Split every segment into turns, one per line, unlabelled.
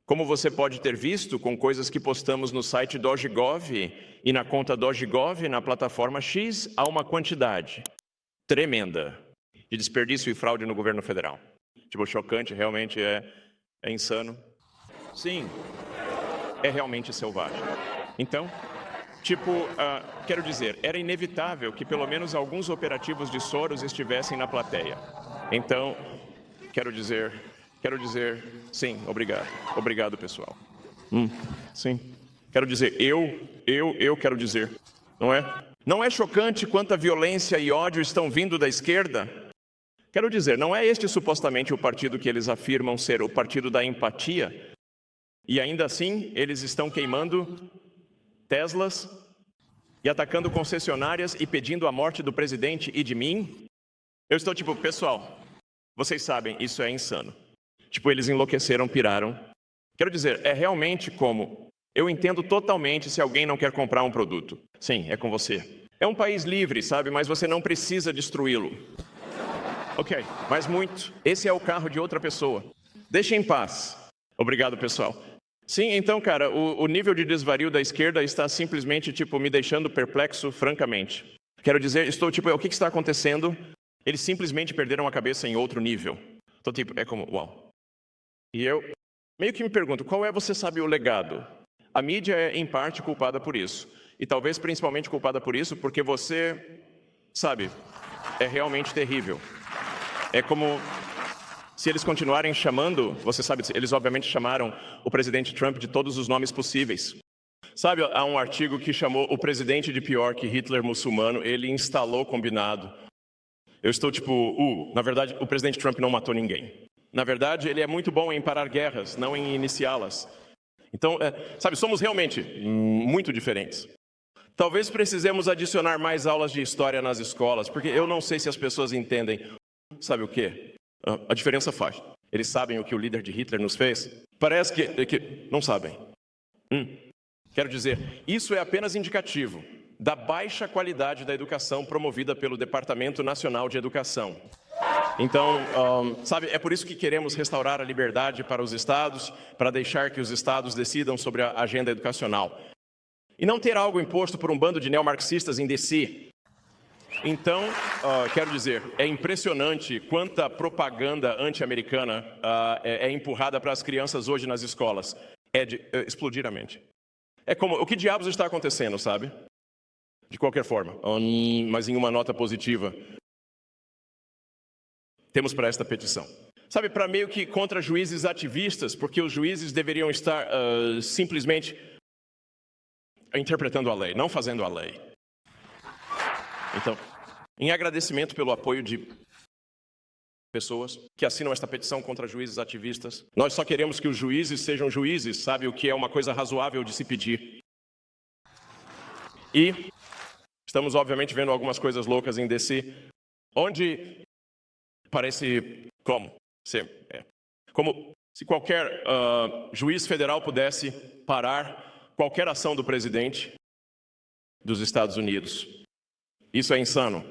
Como você pode ter visto com coisas que postamos no site Dogecoin e na conta Dogecoin na plataforma X, há uma quantidade tremenda de desperdício e fraude no governo federal. Tipo, chocante, realmente é insano. Sim, é realmente selvagem. Então, quero dizer, era inevitável que pelo menos alguns operativos de Soros estivessem na plateia. Então, quero dizer, sim, obrigado. Obrigado, pessoal. Sim. Quero dizer, eu quero dizer, não é? Não é chocante quanta violência e ódio estão vindo da esquerda? Quero dizer, não é este supostamente o partido que eles afirmam ser o partido da empatia? E ainda assim, eles estão queimando Teslas e atacando concessionárias e pedindo a morte do presidente e de mim? Eu estou tipo, pessoal, vocês sabem, isso é insano. Tipo, eles enlouqueceram, piraram. Quero dizer, é realmente como... Eu entendo totalmente se alguém não quer comprar um produto. Sim, é com você. É um país livre, sabe? Mas você não precisa destruí-lo. Ok, mas muito. Esse é o carro de outra pessoa. Deixe em paz. Obrigado, pessoal. Sim, então, cara, o nível de desvario da esquerda está simplesmente, tipo, me deixando perplexo, francamente. Quero dizer, estou, tipo, o que está acontecendo? Eles simplesmente perderam a cabeça em outro nível. Então, tipo, é como, uau. E eu meio que me pergunto, qual é, você sabe, o legado? A mídia é, em parte, culpada por isso. E talvez principalmente culpada por isso, porque você, sabe, é realmente terrível. É como se eles continuarem chamando, você sabe, eles obviamente chamaram o presidente Trump de todos os nomes possíveis. Sabe, há um artigo que chamou o presidente de pior que Hitler muçulmano, ele instalou combinado. Eu estou tipo, na verdade, o presidente Trump não matou ninguém. Na verdade, ele é muito bom em parar guerras, não em iniciá-las. Então, sabe, somos realmente muito diferentes. Talvez precisemos adicionar mais aulas de história nas escolas, porque eu não sei se as pessoas entendem. Sabe o quê? A diferença faz. Eles sabem o que o líder de Hitler nos fez? Parece que não sabem. Quero dizer, isso é apenas indicativo da baixa qualidade da educação promovida pelo Departamento Nacional de Educação. Então, sabe, é por isso que queremos restaurar a liberdade para os estados, para deixar que os estados decidam sobre a agenda educacional. E não ter algo imposto por um bando de neomarxistas em DC. Então, quero dizer, é impressionante quanta propaganda anti-americana é empurrada para as crianças hoje nas escolas. É de explodir a mente. É como, o que diabos está acontecendo, sabe? De qualquer forma, mas em uma nota positiva. Temos para esta petição. Sabe, para meio que contra juízes ativistas, porque os juízes deveriam estar simplesmente interpretando a lei, não fazendo a lei. Então, em agradecimento pelo apoio de pessoas que assinam esta petição contra juízes ativistas, nós só queremos que os juízes sejam juízes, sabe, o que é uma coisa razoável de se pedir. E estamos, obviamente, vendo algumas coisas loucas em DC, onde parece como se qualquer juiz federal pudesse parar qualquer ação do presidente dos Estados Unidos. Isso é insano.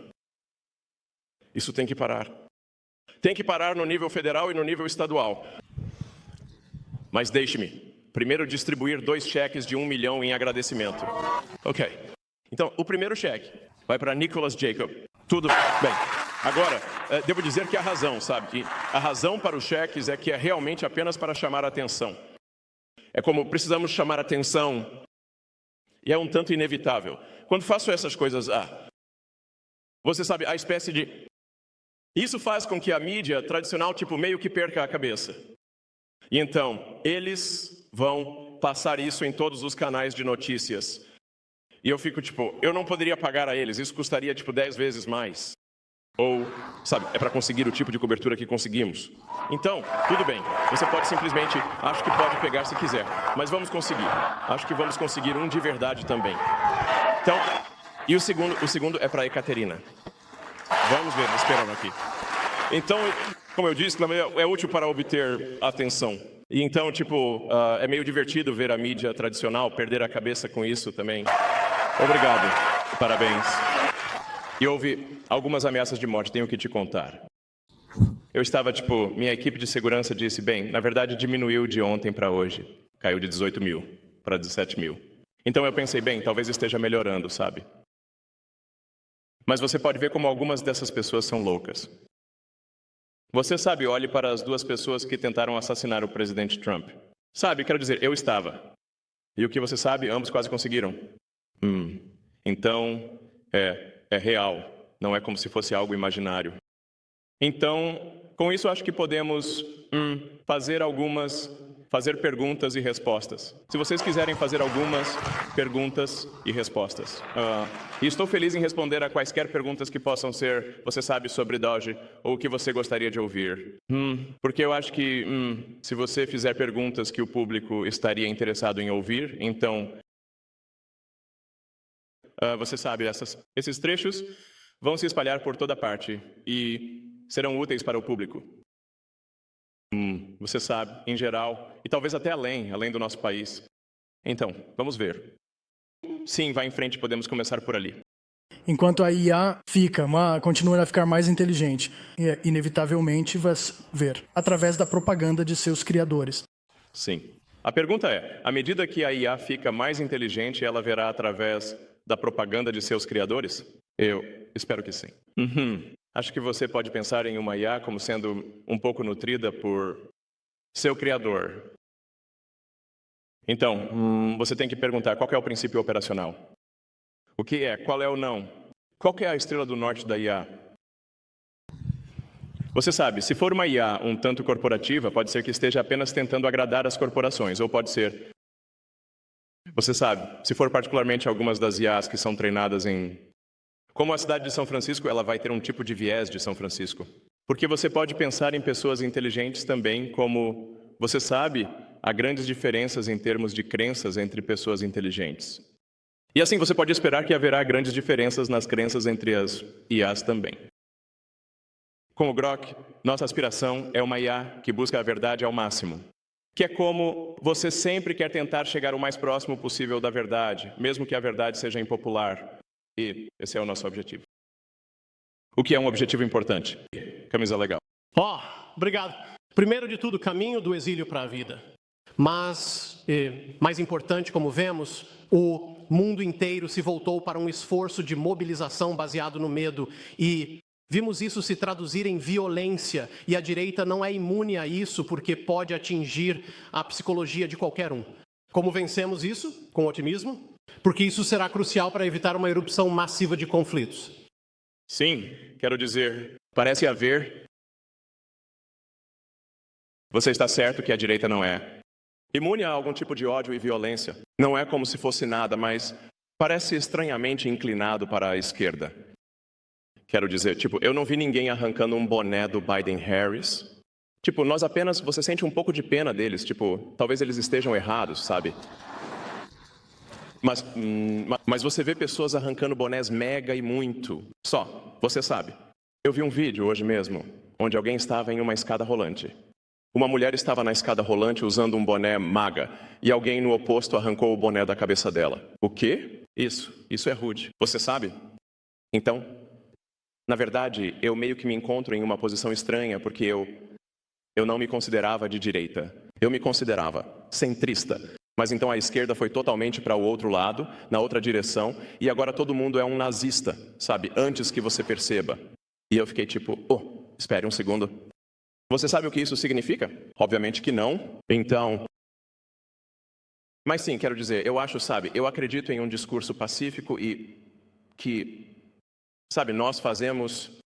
Isso tem que parar. Tem que parar no nível federal e no nível estadual. Mas deixe-me primeiro distribuir 2 cheques de 1 milhão em agradecimento. Ok. Então, o primeiro cheque vai para Nicholas Jacob. Tudo bem. Agora, devo dizer que a razão, sabe? Que a razão para os cheques é que é realmente apenas para chamar a atenção. É como precisamos chamar a atenção e é um tanto inevitável. Quando faço essas coisas, você sabe, a espécie de... Isso faz com que a mídia tradicional, tipo, meio que perca a cabeça. E então, eles vão passar isso em todos os canais de notícias. E eu fico, tipo, eu não poderia pagar a eles, isso custaria, tipo, 10 vezes mais. Ou, sabe, é para conseguir o tipo de cobertura que conseguimos. Então, tudo bem, você pode simplesmente, acho que pode pegar se quiser, mas vamos conseguir. Acho que vamos conseguir um de verdade também. Então, e o segundo é para Ekaterina. Vamos ver, esperando aqui. Então, como eu disse, é útil para obter atenção. E então, tipo, é meio divertido ver a mídia tradicional perder a cabeça com isso também. Obrigado, parabéns. E houve algumas ameaças de morte, tenho que te contar. Eu estava, minha equipe de segurança disse, bem, na verdade diminuiu de ontem para hoje. Caiu de 18 mil para 17 mil. Então eu pensei, bem, talvez esteja melhorando, sabe? Mas você pode ver como algumas dessas pessoas são loucas. Você sabe, olhe para as duas pessoas que tentaram assassinar o presidente Trump. Sabe, quero dizer, eu estava. E o que você sabe, ambos quase conseguiram. Então, é real. Não é como se fosse algo imaginário. Então, com isso acho que podemos fazer perguntas e respostas. Se vocês quiserem fazer algumas perguntas e respostas. E estou feliz em responder a quaisquer perguntas que possam ser, você sabe, sobre Doge, ou o que você gostaria de ouvir. Porque eu acho que, se você fizer perguntas que o público estaria interessado em ouvir, então, você sabe, esses trechos vão se espalhar por toda parte e serão úteis para o público. Você sabe, em geral, e talvez até além do nosso país. Então, vamos ver. Sim, vá em frente, podemos começar por ali.
Enquanto a IA continua a ficar mais inteligente, inevitavelmente vai ver, através da propaganda de seus criadores.
Sim. A pergunta é, à medida que a IA fica mais inteligente, ela verá através da propaganda de seus criadores? Eu espero que sim. Acho que você pode pensar em uma IA como sendo um pouco nutrida por seu criador. Então, você tem que perguntar qual é o princípio operacional. O que é? Qual é o não? Qual é a estrela do norte da IA? Você sabe, se for uma IA um tanto corporativa, pode ser que esteja apenas tentando agradar as corporações, ou pode ser... Você sabe, se for particularmente algumas das IAs que são treinadas em... Como a cidade de São Francisco, ela vai ter um tipo de viés de São Francisco. Porque você pode pensar em pessoas inteligentes também como... Você sabe, há grandes diferenças em termos de crenças entre pessoas inteligentes. E assim você pode esperar que haverá grandes diferenças nas crenças entre as IAs também. Com o Grok, nossa aspiração é uma IA que busca a verdade ao máximo. Que é como você sempre quer tentar chegar o mais próximo possível da verdade, mesmo que a verdade seja impopular. E esse é o nosso objetivo. O que é um objetivo importante? Camisa legal.
Obrigado. Primeiro de tudo, caminho do exílio para a vida. Mas, mais importante, como vemos, o mundo inteiro se voltou para um esforço de mobilização baseado no medo e vimos isso se traduzir em violência, e a direita não é imune a isso porque pode atingir a psicologia de qualquer um. Como vencemos isso? Com otimismo? Porque isso será crucial para evitar uma erupção massiva de conflitos.
Sim, quero dizer, parece haver... Você está certo que a direita não é imune a algum tipo de ódio e violência. Não é como se fosse nada, mas parece estranhamente inclinado para a esquerda. Quero dizer, eu não vi ninguém arrancando um boné do Biden-Harris. Você sente um pouco de pena deles, talvez eles estejam errados, sabe? Mas você vê pessoas arrancando bonés mega e muito. Você sabe. Eu vi um vídeo hoje mesmo, onde alguém estava em uma escada rolante. Uma mulher estava na escada rolante usando um boné MAGA, e alguém no oposto arrancou o boné da cabeça dela. O quê? Isso é rude. Você sabe? Então, na verdade, eu meio que me encontro em uma posição estranha, porque eu não me considerava de direita. Eu me considerava centrista. Mas então a esquerda foi totalmente para o outro lado, na outra direção, e agora todo mundo é um nazista, sabe? Antes que você perceba. E eu fiquei espere um segundo. Você sabe o que isso significa? Obviamente que não. Então... Mas sim, quero dizer, eu acredito em um discurso pacífico e que, nós fazemos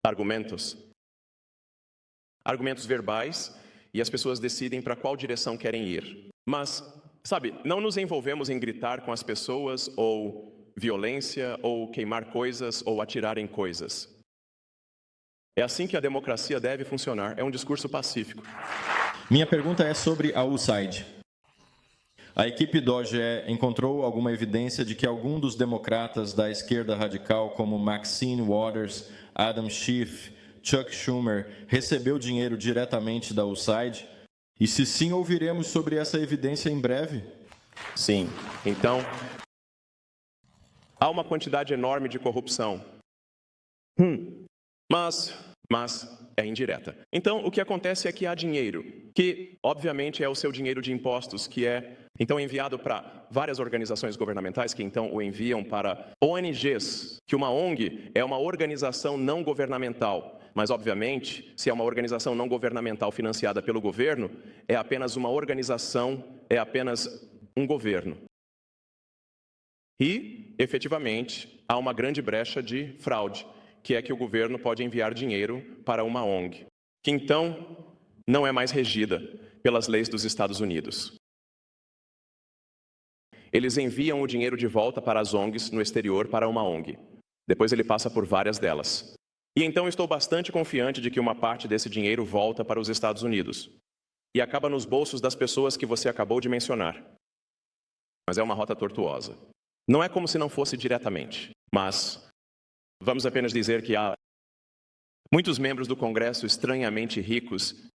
argumentos verbais e as pessoas decidem para qual direção querem ir. Mas, não nos envolvemos em gritar com as pessoas ou violência ou queimar coisas ou atirar em coisas. É assim que a democracia deve funcionar. É um discurso pacífico.
Minha pergunta é sobre a USAID. A equipe Doge encontrou alguma evidência de que algum dos democratas da esquerda radical, como Maxine Waters, Adam Schiff, Chuck Schumer, recebeu dinheiro diretamente da USAID? E se sim, ouviremos sobre essa evidência em breve?
Sim. Então, há uma quantidade enorme de corrupção. Mas mas é indireta. Então, o que acontece é que há dinheiro, que obviamente é o seu dinheiro de impostos, que é então enviado para várias organizações governamentais, que então o enviam para ONGs, que uma ONG é uma organização não governamental. Mas, obviamente, se é uma organização não governamental financiada pelo governo, é apenas uma organização, é apenas um governo. E, efetivamente, há uma grande brecha de fraude, que é que o governo pode enviar dinheiro para uma ONG, que então não é mais regida pelas leis dos Estados Unidos. Eles enviam o dinheiro de volta para as ONGs no exterior para uma ONG. Depois ele passa por várias delas. E então estou bastante confiante de que uma parte desse dinheiro volta para os Estados Unidos e acaba nos bolsos das pessoas que você acabou de mencionar. Mas é uma rota tortuosa. Não é como se não fosse diretamente, mas vamos apenas dizer que há muitos membros do Congresso estranhamente ricos,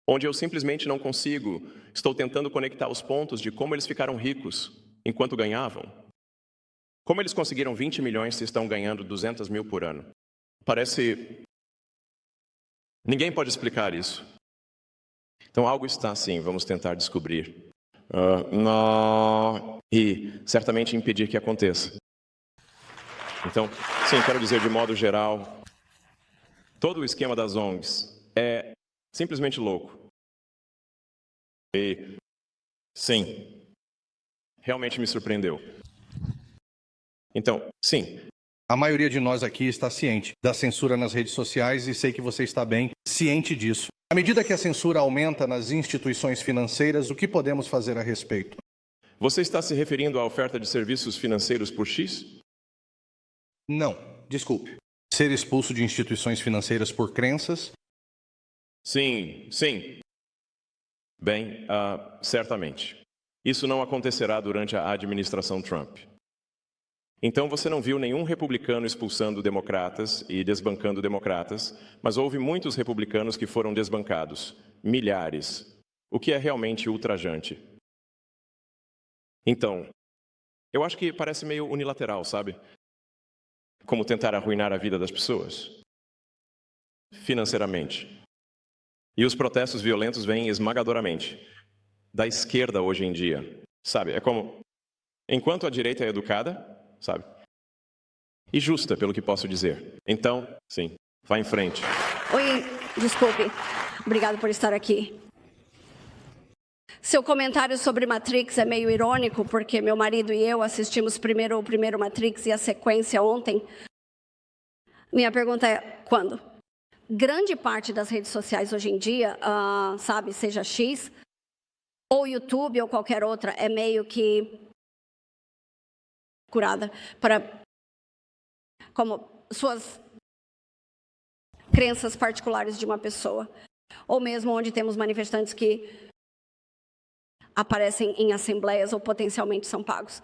onde eu simplesmente não consigo, estou tentando conectar os pontos de como eles ficaram ricos enquanto ganhavam. Como eles conseguiram 20 milhões se estão ganhando 200 mil por ano? Parece... Ninguém pode explicar isso. Então algo está assim, vamos tentar descobrir. E certamente impedir que aconteça. Então, sim, quero dizer de modo geral, todo o esquema das ONGs é simplesmente louco. E, sim, realmente me surpreendeu. Então, sim.
A maioria de nós aqui está ciente da censura nas redes sociais e sei que você está bem ciente disso. À medida que a censura aumenta nas instituições financeiras, o que podemos fazer a respeito?
Você está se referindo à oferta de serviços financeiros por X?
Não, desculpe. Ser expulso de instituições financeiras por crenças?
Sim, sim. Bem, certamente. Isso não acontecerá durante a administração Trump. Então você não viu nenhum republicano expulsando democratas e desbancando democratas, mas houve muitos republicanos que foram desbancados, milhares, o que é realmente ultrajante. Então, eu acho que parece meio unilateral, sabe? Como tentar arruinar a vida das pessoas, financeiramente. E os protestos violentos vêm esmagadoramente da esquerda hoje em dia, sabe? É como, enquanto a direita é educada, sabe? E justa, pelo que posso dizer. Então, sim, vá em frente.
Oi, desculpe. Obrigado por estar aqui. Seu comentário sobre Matrix é meio irônico, porque meu marido e eu assistimos primeiro o primeiro Matrix e a sequência ontem. Minha pergunta é, quando? Grande parte das redes sociais hoje em dia, sabe, seja X, ou YouTube, ou qualquer outra, é meio que curada para como suas crenças particulares de uma pessoa, ou mesmo onde temos manifestantes que aparecem em assembleias ou potencialmente são pagos.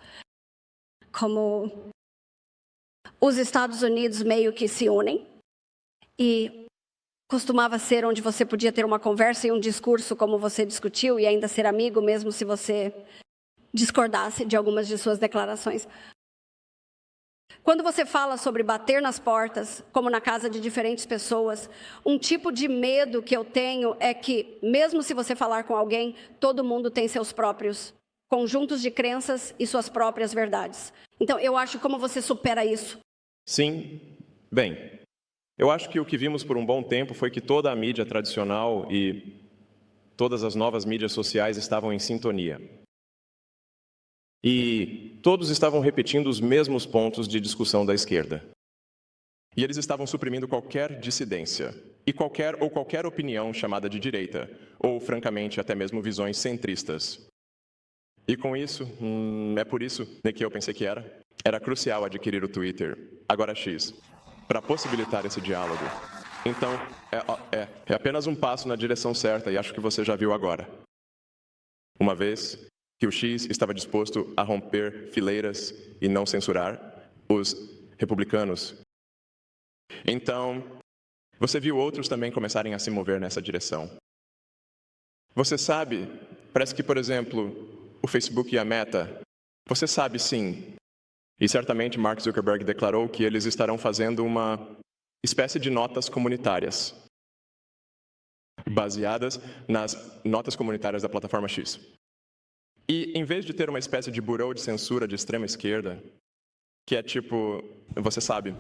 Como os Estados Unidos meio que se unem e costumava ser onde você podia ter uma conversa e um discurso como você discutiu e ainda ser amigo mesmo se você discordasse de algumas de suas declarações. Quando você fala sobre bater nas portas, como na casa de diferentes pessoas, um tipo de medo que eu tenho é que, mesmo se você falar com alguém, todo mundo tem seus próprios conjuntos de crenças e suas próprias verdades. Então, eu acho como você supera isso.
Sim, bem, eu acho que o que vimos por um bom tempo foi que toda a mídia tradicional e todas as novas mídias sociais estavam em sintonia. E todos estavam repetindo os mesmos pontos de discussão da esquerda. E eles estavam suprimindo qualquer dissidência e qualquer opinião chamada de direita, ou, francamente, até mesmo visões centristas. E com isso, é por isso que eu pensei que era crucial adquirir o Twitter, agora X, para possibilitar esse diálogo. Então, é apenas um passo na direção certa e acho que você já viu agora. Uma vez que o X estava disposto a romper fileiras e não censurar os republicanos. Então, você viu outros também começarem a se mover nessa direção. Você sabe, parece que, por exemplo, o Facebook e a Meta, você sabe sim, e certamente Mark Zuckerberg declarou que eles estarão fazendo uma espécie de notas comunitárias, baseadas nas notas comunitárias da plataforma X. E, em vez de ter uma espécie de bureau de censura de extrema esquerda, que é tipo, você sabe,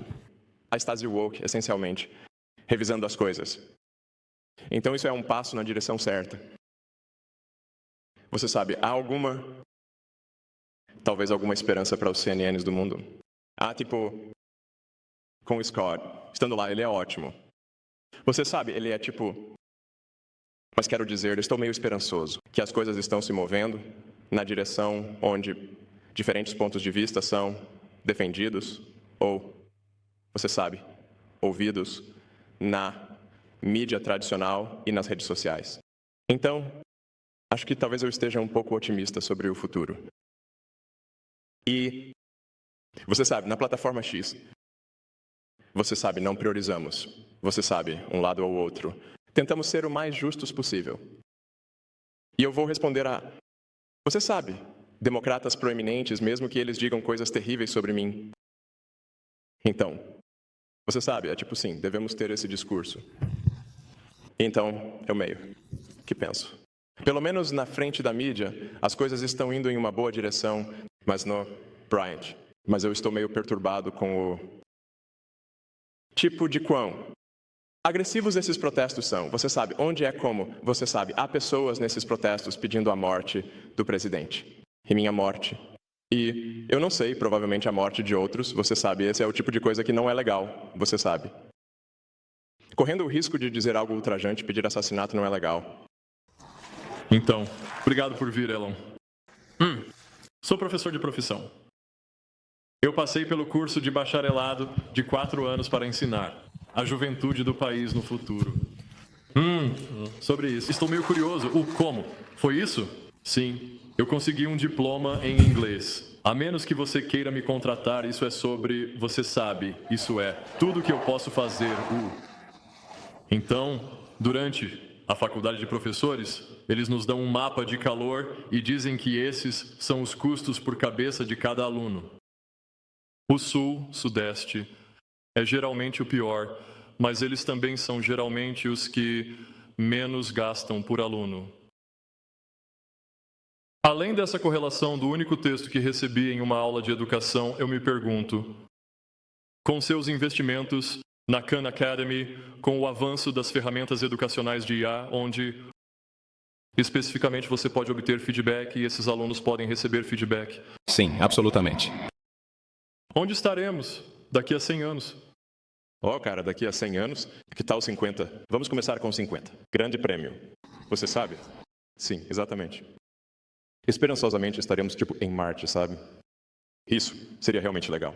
a Stasi woke, essencialmente, revisando as coisas. Então, isso é um passo na direção certa. Você sabe, há talvez alguma esperança para os CNNs do mundo. Tipo, com o Scott, estando lá, ele é ótimo. Você sabe, ele é tipo... Mas quero dizer, eu estou meio esperançoso, que as coisas estão se movendo na direção onde diferentes pontos de vista são defendidos ou, você sabe, ouvidos na mídia tradicional e nas redes sociais. Então, acho que talvez eu esteja um pouco otimista sobre o futuro. E, você sabe, na plataforma X, você sabe, não priorizamos. Você sabe, um lado ou outro. Tentamos ser o mais justos possível. E eu vou responder você sabe, democratas proeminentes, mesmo que eles digam coisas terríveis sobre mim. Então, você sabe, é tipo sim, devemos ter esse discurso. Então, eu meio que penso. Pelo menos na frente da mídia, as coisas estão indo em uma boa direção, mas no Bryant. Mas eu estou meio perturbado com o tipo de quão agressivos esses protestos são. Você sabe, onde é como? Você sabe, há pessoas nesses protestos pedindo a morte do presidente. E minha morte. E eu não sei, provavelmente a morte de outros. Você sabe, esse é o tipo de coisa que não é legal. Você sabe. Correndo o risco de dizer algo ultrajante, pedir assassinato não é legal.
Então, obrigado por vir, Elon. Sou professor de profissão. Eu passei pelo curso de bacharelado de 4 anos para ensinar a juventude do país no futuro. Sobre isso. Estou meio curioso. O como? Foi isso? Sim. Eu consegui um diploma em inglês. A menos que você queira me contratar, isso é sobre... Você sabe, isso é tudo que eu posso fazer. Então, durante a faculdade de professores, eles nos dão um mapa de calor e dizem que esses são os custos por cabeça de cada aluno. O sul, sudeste, é geralmente o pior, mas eles também são geralmente os que menos gastam por aluno. Além dessa correlação do único texto que recebi em uma aula de educação, eu me pergunto, com seus investimentos na Khan Academy, com o avanço das ferramentas educacionais de IA, onde especificamente você pode obter feedback e esses alunos podem receber feedback.
Sim, absolutamente.
Onde estaremos daqui a 100 anos?
Cara, daqui a 100 anos, que tal 50? Vamos começar com 50. Grande prêmio. Você sabe? Sim, exatamente. Esperançosamente estaremos, em Marte, sabe? Isso seria realmente legal.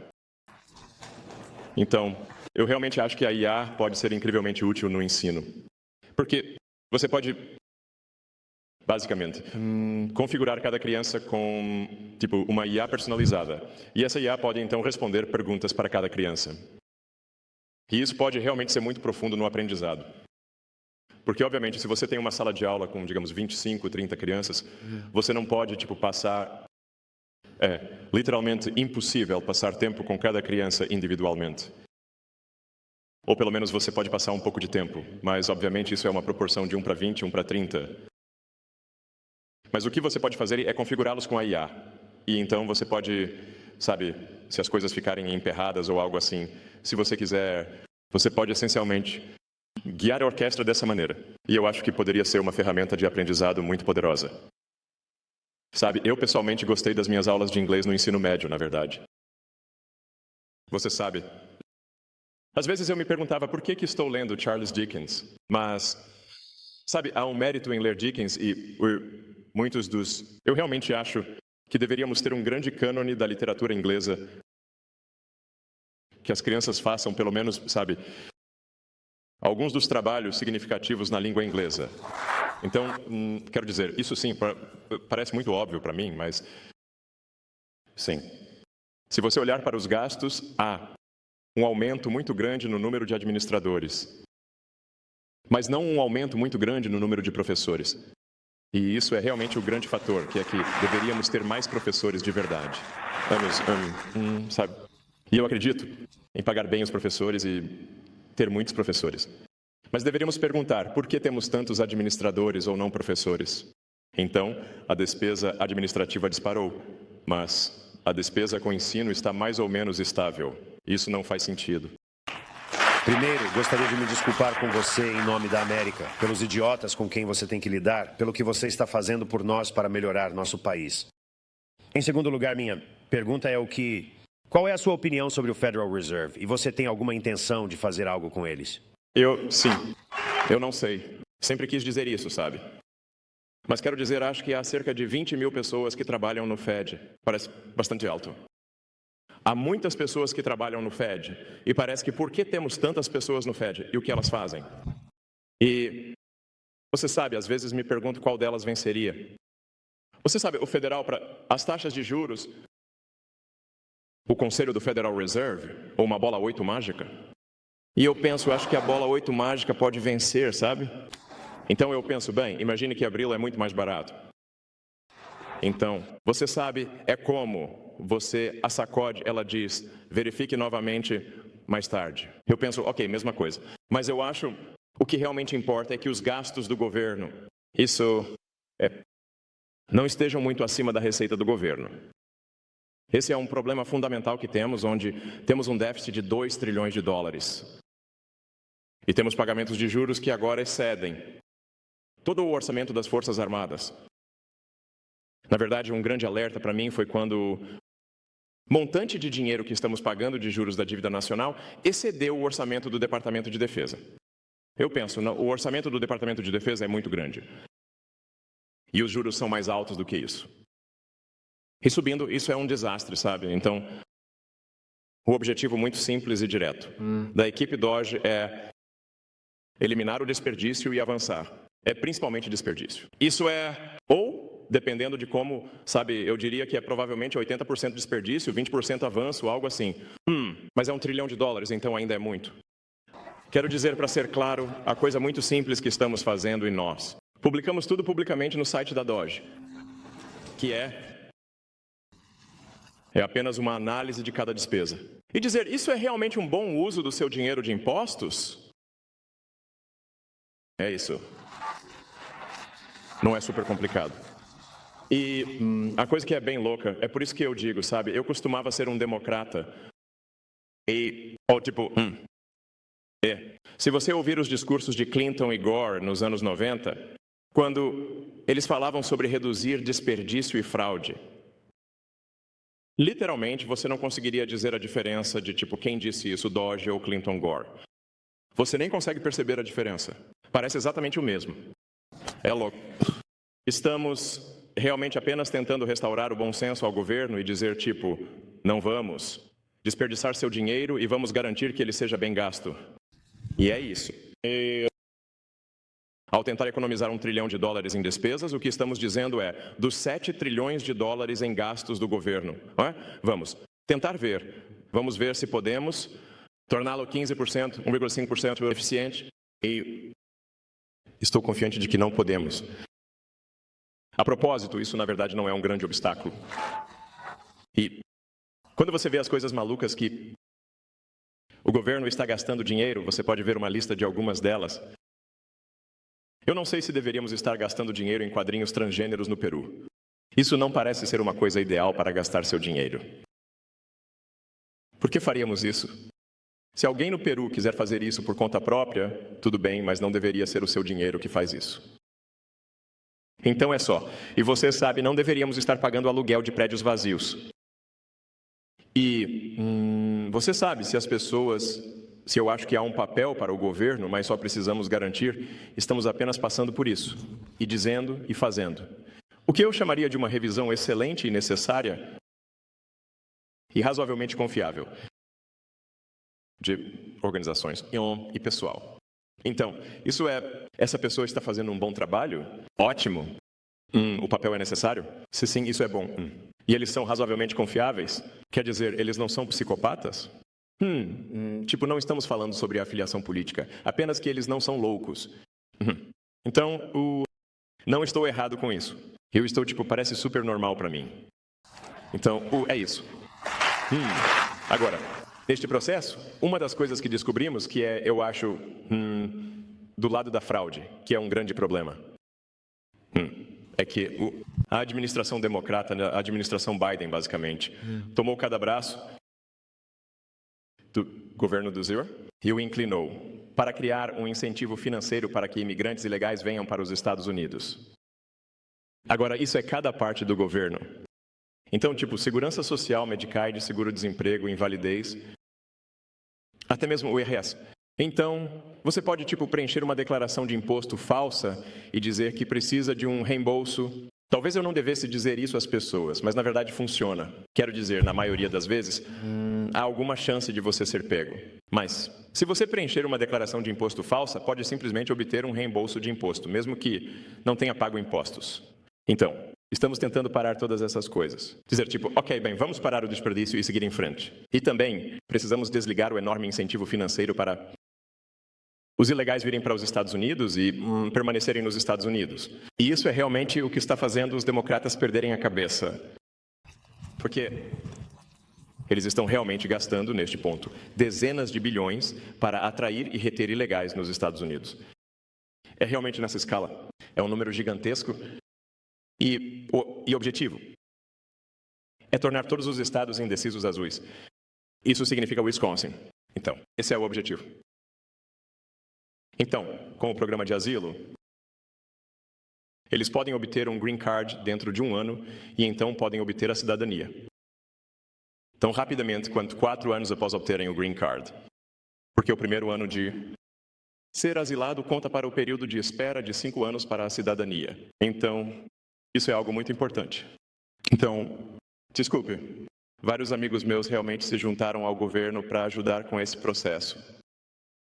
Então, eu realmente acho que a IA pode ser incrivelmente útil no ensino. Porque você pode, basicamente, configurar cada criança com, uma IA personalizada. E essa IA pode, então, responder perguntas para cada criança. E isso pode realmente ser muito profundo no aprendizado. Porque, obviamente, se você tem uma sala de aula com, digamos, 25, 30 crianças, você não pode, passar... É literalmente impossível passar tempo com cada criança individualmente. Ou, pelo menos, você pode passar um pouco de tempo. Mas, obviamente, isso é uma proporção de 1 para 20, 1 para 30. Mas o que você pode fazer é configurá-los com a IA. E, então, você pode, se as coisas ficarem emperradas ou algo assim, se você quiser, você pode, essencialmente, guiar a orquestra dessa maneira. E eu acho que poderia ser uma ferramenta de aprendizado muito poderosa. Eu pessoalmente gostei das minhas aulas de inglês no ensino médio, na verdade. Você sabe, às vezes eu me perguntava por que estou lendo Charles Dickens, mas, há um mérito em ler Dickens e muitos dos... Eu realmente acho que deveríamos ter um grande cânone da literatura inglesa, que as crianças façam, pelo menos, alguns dos trabalhos significativos na língua inglesa. Então, quero dizer, isso sim, parece muito óbvio para mim, mas... Sim. Se você olhar para os gastos, há um aumento muito grande no número de administradores. Mas não um aumento muito grande no número de professores. E isso é realmente o grande fator, que é que deveríamos ter mais professores de verdade. E eu acredito em pagar bem os professores e ter muitos professores. Mas deveríamos perguntar, por que temos tantos administradores ou não professores? Então, a despesa administrativa disparou, mas a despesa com ensino está mais ou menos estável. Isso não faz sentido.
Primeiro, gostaria de me desculpar com você em nome da América, pelos idiotas com quem você tem que lidar, pelo que você está fazendo por nós para melhorar nosso país. Em segundo lugar, minha pergunta é qual é a sua opinião sobre o Federal Reserve? E você tem alguma intenção de fazer algo com eles?
Sim. Eu não sei. Sempre quis dizer isso, sabe? Mas quero dizer, acho que há cerca de 20 mil pessoas que trabalham no Fed. Parece bastante alto. Há muitas pessoas que trabalham no Fed. E parece que por que temos tantas pessoas no Fed? E o que elas fazem? E você sabe, às vezes me pergunto qual delas venceria. Você sabe, o federal, as taxas de juros, o conselho do Federal Reserve, ou uma bola 8 mágica? E eu penso, acho que a bola 8 mágica pode vencer, sabe? Então eu penso, bem, imagine que abril é muito mais barato. Então, você sabe, é como você a sacode, ela diz, verifique novamente mais tarde. Eu penso, ok, mesma coisa. Mas eu acho, o que realmente importa é que os gastos do governo, não estejam muito acima da receita do governo. Esse é um problema fundamental que temos, onde temos um déficit de 2 trilhões de dólares. E temos pagamentos de juros que agora excedem todo o orçamento das Forças Armadas. Na verdade, um grande alerta para mim foi quando o montante de dinheiro que estamos pagando de juros da dívida nacional excedeu o orçamento do Departamento de Defesa. Eu penso, o orçamento do Departamento de Defesa é muito grande. E os juros são mais altos do que isso. E subindo, isso é um desastre, sabe? Então, o objetivo muito simples e direto da equipe Doge é eliminar o desperdício e avançar. É principalmente desperdício. Isso ou, dependendo de como, sabe, eu diria que é provavelmente 80% desperdício, 20% avanço, algo assim. Mas é $1 trilhão, então ainda é muito. Quero dizer, para ser claro, a coisa muito simples que estamos fazendo e nós. Publicamos tudo publicamente no site da Doge, que é apenas uma análise de cada despesa. E dizer, isso é realmente um bom uso do seu dinheiro de impostos? É isso. Não é super complicado. E a coisa que é bem louca, é por isso que eu digo, sabe, eu costumava ser um democrata. Se você ouvir os discursos de Clinton e Gore nos anos 90, quando eles falavam sobre reduzir desperdício e fraude, literalmente você não conseguiria dizer a diferença de quem disse isso, Doge ou Clinton Gore. Você nem consegue perceber a diferença. Parece exatamente o mesmo. É louco. Estamos realmente apenas tentando restaurar o bom senso ao governo e dizer, não vamos desperdiçar seu dinheiro e vamos garantir que ele seja bem gasto. E é isso. Ao tentar economizar $1 trilhão em despesas, o que estamos dizendo é, dos 7 trilhões de dólares em gastos do governo, vamos tentar ver. Vamos ver se podemos torná-lo 15%, 1,5% eficiente. E estou confiante de que não podemos. A propósito, isso na verdade não é um grande obstáculo. E quando você vê as coisas malucas que o governo está gastando dinheiro, você pode ver uma lista de algumas delas. Eu não sei se deveríamos estar gastando dinheiro em quadrinhos transgêneros no Peru. Isso não parece ser uma coisa ideal para gastar seu dinheiro. Por que faríamos isso? Se alguém no Peru quiser fazer isso por conta própria, tudo bem, mas não deveria ser o seu dinheiro que faz isso. Então é só. E você sabe, não deveríamos estar pagando aluguel de prédios vazios. E você sabe, se eu acho que há um papel para o governo, mas só precisamos garantir, estamos apenas passando por isso, e dizendo e fazendo. O que eu chamaria de uma revisão excelente e necessária, e razoavelmente confiável, de organizações e pessoal. Então, essa pessoa está fazendo um bom trabalho? Ótimo. O papel é necessário? Se sim, isso é bom. E eles são razoavelmente confiáveis? Quer dizer, eles não são psicopatas? Não estamos falando sobre a afiliação política, apenas que eles não são loucos. Então, não estou errado com isso. Eu estou, parece super normal para mim. Então, é isso. Agora, Neste processo, uma das coisas que descobrimos, que é, eu acho, do lado da fraude, que é um grande problema, é que a administração democrata, a administração Biden, basicamente, tomou cada braço do governo do Zero e o inclinou para criar um incentivo financeiro para que imigrantes ilegais venham para os Estados Unidos. Agora, isso é cada parte do governo. Então, tipo, segurança social, Medicaid, seguro-desemprego, invalidez, até mesmo o IRS. Então, você pode, tipo, preencher uma declaração de imposto falsa e dizer que precisa de um reembolso. Talvez eu não devesse dizer isso às pessoas, mas na verdade funciona. Quero dizer, na maioria das vezes, há alguma chance de você ser pego. Mas, se você preencher uma declaração de imposto falsa, pode simplesmente obter um reembolso de imposto, mesmo que não tenha pago impostos. Então, estamos tentando parar todas essas coisas. Dizer tipo, ok, bem, vamos parar o desperdício e seguir em frente. E também precisamos desligar o enorme incentivo financeiro para os ilegais virem para os Estados Unidos e permanecerem nos Estados Unidos. E isso é realmente o que está fazendo os democratas perderem a cabeça. Porque eles estão realmente gastando, neste ponto, dezenas de bilhões para atrair e reter ilegais nos Estados Unidos. É realmente nessa escala. É um número gigantesco. E o objetivo é tornar todos os estados indecisos azuis. Isso significa Wisconsin. Então, esse é o objetivo. Então, com o programa de asilo, eles podem obter um green card dentro de 1 ano e então podem obter a cidadania. Tão rapidamente quanto 4 anos após obterem o green card. Porque o primeiro ano de ser asilado conta para o período de espera de 5 anos para a cidadania. Então, isso é algo muito importante. Então, desculpe, vários amigos meus realmente se juntaram ao governo para ajudar com esse processo.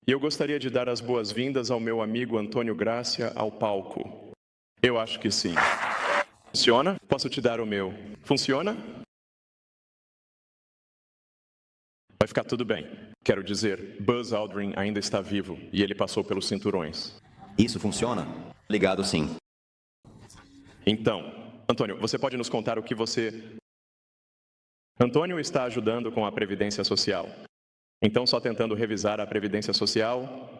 E eu gostaria de dar as boas-vindas ao meu amigo Antônio Grácia ao palco. Eu acho que sim. Funciona? Posso te dar o meu? Funciona? Vai ficar tudo bem. Quero dizer, Buzz Aldrin ainda está vivo e ele passou pelos cinturões.
Isso funciona? Ligado, sim.
Então, Antônio, você pode nos contar o que você... Antônio está ajudando com a Previdência Social. Então, só tentando revisar a Previdência Social,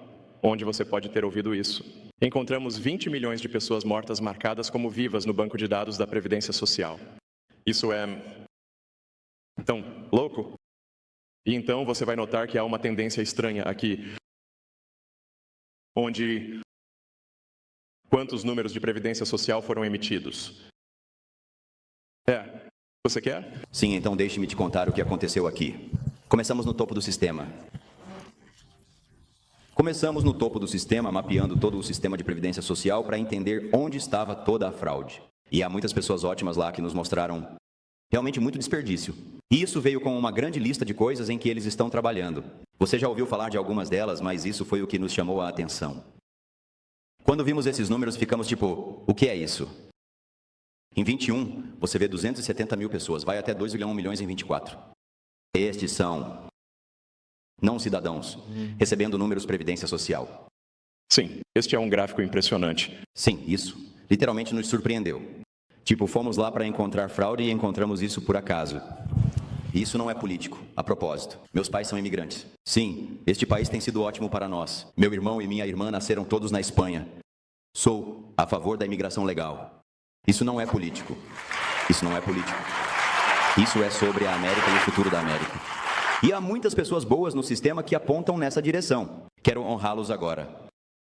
onde você pode ter ouvido isso. Encontramos 20 milhões de pessoas mortas marcadas como vivas no banco de dados da Previdência Social. Isso é... então, louco? E então você vai notar que há uma tendência estranha aqui, onde... quantos números de Previdência Social foram emitidos? Você quer?
Sim, então deixe-me te contar o que aconteceu aqui. Começamos no topo do sistema. Começamos no topo do sistema, mapeando todo o sistema de Previdência Social para entender onde estava toda a fraude. E há muitas pessoas ótimas lá que nos mostraram realmente muito desperdício. E isso veio com uma grande lista de coisas em que eles estão trabalhando. Você já ouviu falar de algumas delas, mas isso foi o que nos chamou a atenção. Quando vimos esses números, ficamos tipo, o que é isso? Em 21, você vê 270 mil pessoas, vai até 2,1 milhões em 24. Estes são não cidadãos, recebendo números Previdência Social.
Sim, este é um gráfico impressionante.
Sim, isso. Literalmente nos surpreendeu. Tipo, fomos lá para encontrar fraude e encontramos isso por acaso. E isso não é político, a propósito. Meus pais são imigrantes. Sim, este país tem sido ótimo para nós. Meu irmão e minha irmã nasceram todos na Espanha. Sou a favor da imigração legal. Isso não é político. Isso não é político. Isso é sobre a América e o futuro da América. E há muitas pessoas boas no sistema que apontam nessa direção. Quero honrá-los agora.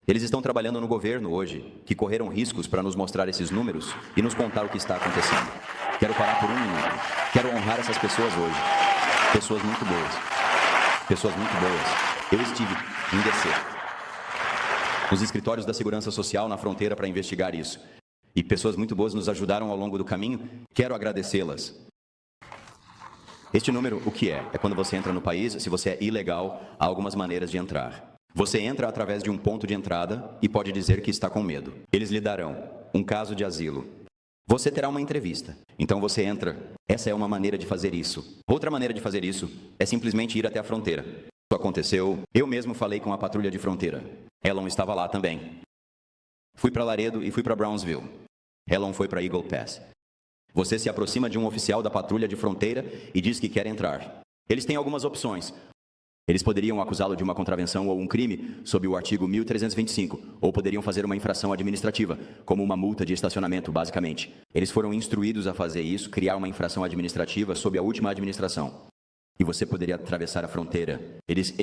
Eles estão trabalhando no governo hoje, que correram riscos para nos mostrar esses números e nos contar o que está acontecendo. Quero parar por 1 minuto. Quero honrar essas pessoas hoje. Pessoas muito boas. Pessoas muito boas. Eu estive em DC, nos escritórios da Segurança Social na fronteira para investigar isso. E pessoas muito boas nos ajudaram ao longo do caminho. Quero agradecê-las. Este número, o que é? É quando você entra no país, se você é ilegal, há algumas maneiras de entrar. Você entra através de um ponto de entrada e pode dizer que está com medo. Eles lhe darão um caso de asilo. Você terá uma entrevista. Então você entra. Essa é uma maneira de fazer isso. Outra maneira de fazer isso é simplesmente ir até a fronteira. Isso aconteceu. Eu mesmo falei com a patrulha de fronteira. Elon estava lá também. Fui para Laredo e fui para Brownsville. Elon foi para Eagle Pass. Você se aproxima de um oficial da patrulha de fronteira e diz que quer entrar. Eles têm algumas opções. Eles poderiam acusá-lo de uma contravenção ou um crime sob o artigo 1325, ou poderiam fazer uma infração administrativa, como uma multa de estacionamento, basicamente. Eles foram instruídos a fazer isso, criar uma infração administrativa sob a última administração. E você poderia atravessar a fronteira. Eles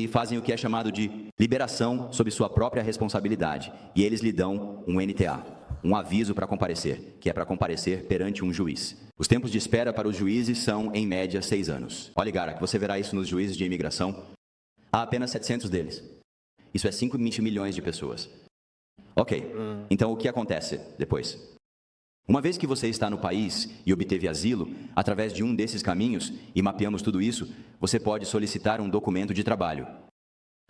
fazem o que é chamado de liberação sob sua própria responsabilidade. E eles lhe dão um NTA, um aviso para comparecer, que é para comparecer perante um juiz. Os tempos de espera para os juízes são, em média, 6 anos. Olha, Garak, você verá isso nos juízes de imigração. Há apenas 700 deles. Isso é 5 milhões de pessoas. Ok, então o que acontece depois? Uma vez que você está no país e obteve asilo, através de um desses caminhos, e mapeamos tudo isso, você pode solicitar um documento de trabalho.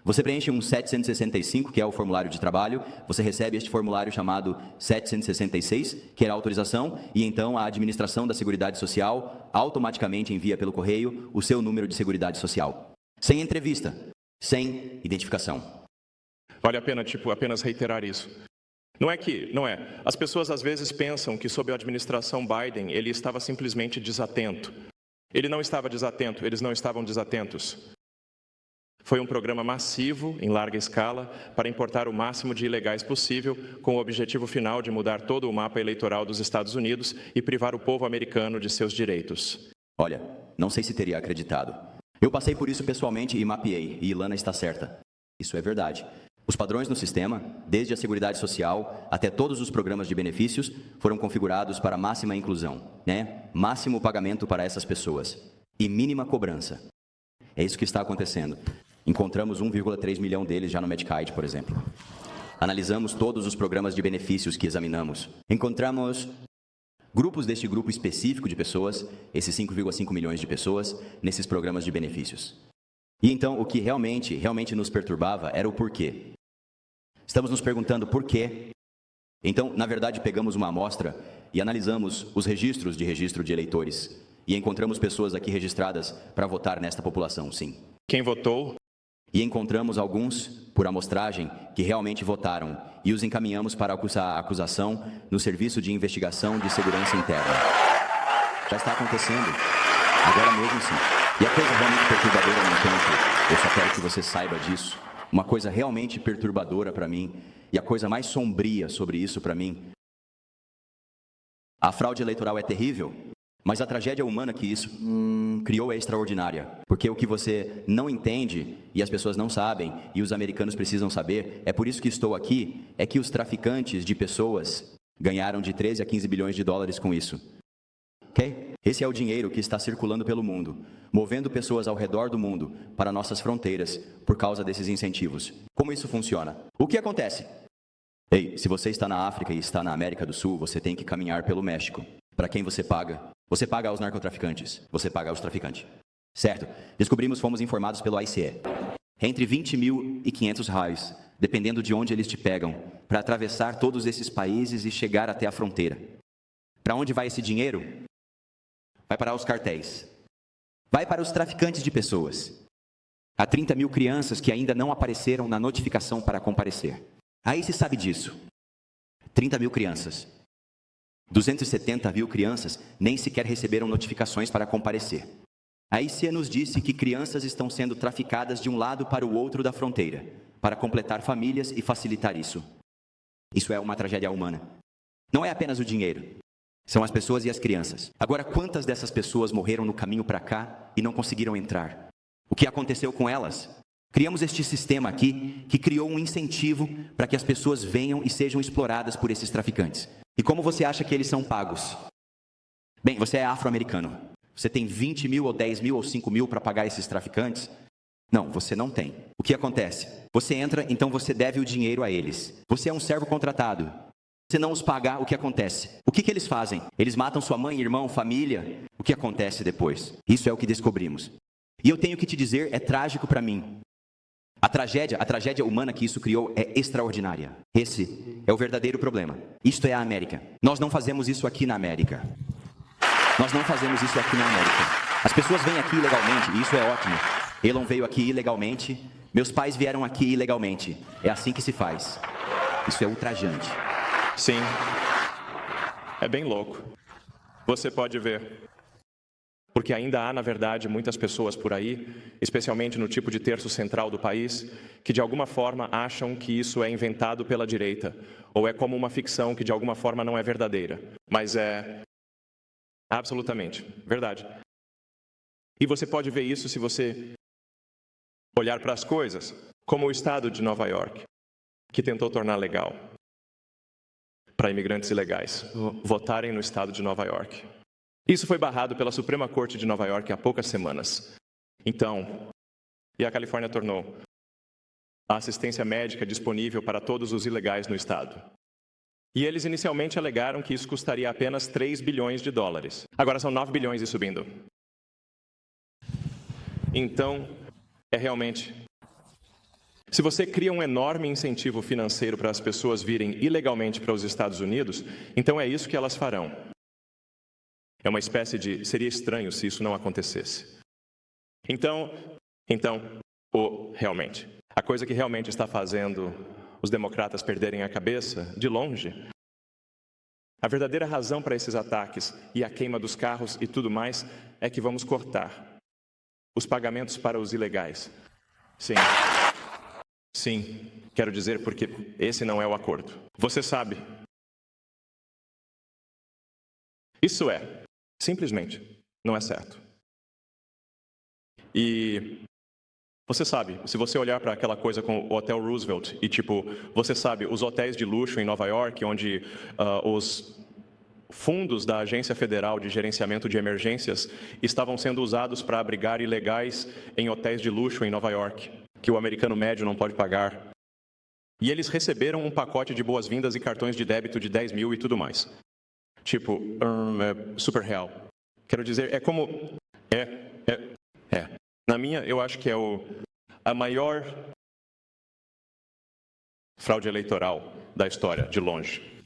Você preenche um 765, que é o formulário de trabalho, você recebe este formulário chamado 766, que é a autorização, e então a administração da Seguridade Social automaticamente envia pelo correio o seu número de Seguridade Social. Sem entrevista, sem identificação.
Vale a pena, apenas reiterar isso. Não é. As pessoas às vezes pensam que sob a administração Biden ele estava simplesmente desatento. Ele não estava desatento, eles não estavam desatentos. Foi um programa massivo, em larga escala, para importar o máximo de ilegais possível, com o objetivo final de mudar todo o mapa eleitoral dos Estados Unidos e privar o povo americano de seus direitos.
Olha, não sei se teria acreditado. Eu passei por isso pessoalmente e mapeei, e Ilana está certa. Isso é verdade. Os padrões no sistema, desde a Seguridade Social até todos os programas de benefícios, foram configurados para máxima inclusão, Máximo pagamento para essas pessoas e mínima cobrança. É isso que está acontecendo. Encontramos 1,3 milhão deles já no Medicaid, por exemplo. Analisamos todos os programas de benefícios que examinamos. Encontramos grupos deste grupo específico de pessoas, esses 5,5 milhões de pessoas, nesses programas de benefícios. E então, o que realmente nos perturbava era o porquê. Estamos nos perguntando por quê. Então, na verdade, pegamos uma amostra e analisamos os registro de eleitores. E encontramos pessoas aqui registradas para votar nesta população, sim.
Quem votou?
E encontramos alguns, por amostragem, que realmente votaram. E os encaminhamos para a acusação no Serviço de Investigação de Segurança Interna. Já está acontecendo. Agora mesmo, sim. E a coisa realmente perturbadora, no entanto, eu só quero que você saiba disso. Uma coisa realmente perturbadora para mim, e a coisa mais sombria sobre isso para mim. A fraude eleitoral é terrível, mas a tragédia humana que isso criou é extraordinária. Porque o que você não entende, e as pessoas não sabem, e os americanos precisam saber, é por isso que estou aqui, é que os traficantes de pessoas ganharam de 13 a 15 bilhões de dólares com isso. Ok? Esse é o dinheiro que está circulando pelo mundo, movendo pessoas ao redor do mundo para nossas fronteiras por causa desses incentivos. Como isso funciona? O que acontece? Ei, se você está na África e está na América do Sul, você tem que caminhar pelo México. Para quem você paga? Você paga aos narcotraficantes. Você paga aos traficantes. Certo. Fomos informados pelo ICE. Entre 20 mil e 500 reais, dependendo de onde eles te pegam, para atravessar todos esses países e chegar até a fronteira. Para onde vai esse dinheiro? Vai para os cartéis. Vai para os traficantes de pessoas. Há 30 mil crianças que ainda não apareceram na notificação para comparecer. Aí se sabe disso. 30 mil crianças. 270 mil crianças nem sequer receberam notificações para comparecer. A ICE nos disse que crianças estão sendo traficadas de um lado para o outro da fronteira, para completar famílias e facilitar isso. Isso é uma tragédia humana. Não é apenas o dinheiro. São as pessoas e as crianças. Agora, quantas dessas pessoas morreram no caminho para cá e não conseguiram entrar? O que aconteceu com elas? Criamos este sistema aqui que criou um incentivo para que as pessoas venham e sejam exploradas por esses traficantes. E como você acha que eles são pagos? Bem, você é afro-americano. Você tem 20 mil ou 10 mil ou 5 mil para pagar esses traficantes? Não, você não tem. O que acontece? Você entra, então você deve o dinheiro a eles. Você é um servo contratado. Se não os pagar, o que acontece? O que eles fazem? Eles matam sua mãe, irmão, família? O que acontece depois? Isso é o que descobrimos. E eu tenho que te dizer, é trágico para mim. A tragédia humana que isso criou é extraordinária. Esse é o verdadeiro problema. Isto é a América. Nós não fazemos isso aqui na América. Nós não fazemos isso aqui na América. As pessoas vêm aqui ilegalmente, e isso é ótimo. Elon veio aqui ilegalmente. Meus pais vieram aqui ilegalmente. É assim que se faz. Isso é ultrajante.
Sim. É bem louco. Você pode ver. porque ainda há, na verdade, muitas pessoas por aí, especialmente no tipo de terço central do país, que de alguma forma acham que isso é inventado pela direita, ou é como uma ficção que de alguma forma não é verdadeira, mas é absolutamente verdade. E você pode ver isso se você olhar para as coisas, como o estado de Nova York, que tentou tornar legal para imigrantes ilegais votarem no estado de Nova York. Isso foi barrado pela Suprema Corte de Nova York há poucas semanas. Então, e a Califórnia tornou a assistência médica disponível para todos os ilegais no estado. E eles inicialmente alegaram que isso custaria apenas 3 bilhões de dólares. Agora são 9 bilhões e subindo. Então, é realmente... Se você cria um enorme incentivo financeiro para as pessoas virem ilegalmente para os Estados Unidos, então é isso que elas farão. É uma espécie de... Seria estranho se isso não acontecesse. Então, realmente, a coisa que realmente está fazendo os democratas perderem a cabeça, de longe, a verdadeira razão para esses ataques e a queima dos carros e tudo mais é que vamos cortar os pagamentos para os ilegais. Sim, quero dizer porque esse não é o acordo. Você sabe. Isso simplesmente, não é certo. E você sabe, se você olhar para aquela coisa com o Hotel Roosevelt e você sabe, os hotéis de luxo em Nova York, onde os fundos da Agência Federal de Gerenciamento de Emergências estavam sendo usados para abrigar ilegais em hotéis de luxo em Nova York, que o americano médio não pode pagar. E eles receberam um pacote de boas-vindas e cartões de débito de 10 mil e tudo mais. Super real. Quero dizer, é como... Na minha, eu acho que é a maior fraude eleitoral da história, de longe.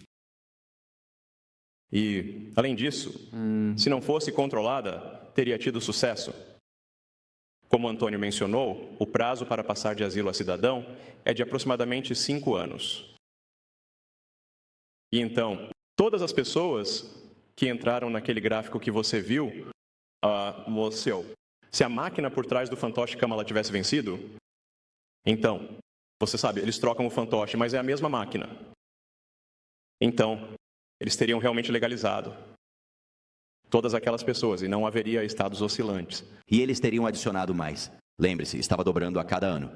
E, além disso, se não fosse controlada, teria tido sucesso. Como o Antônio mencionou, o prazo para passar de asilo a cidadão é de aproximadamente 5 anos. E então, todas as pessoas que entraram naquele gráfico que você viu, se a máquina por trás do fantoche Kamala tivesse vencido, então, você sabe, eles trocam o fantoche, mas é a mesma máquina. Então, eles teriam realmente legalizado todas aquelas pessoas e não haveria estados oscilantes.
E eles teriam adicionado mais. Lembre-se, estava dobrando a cada ano.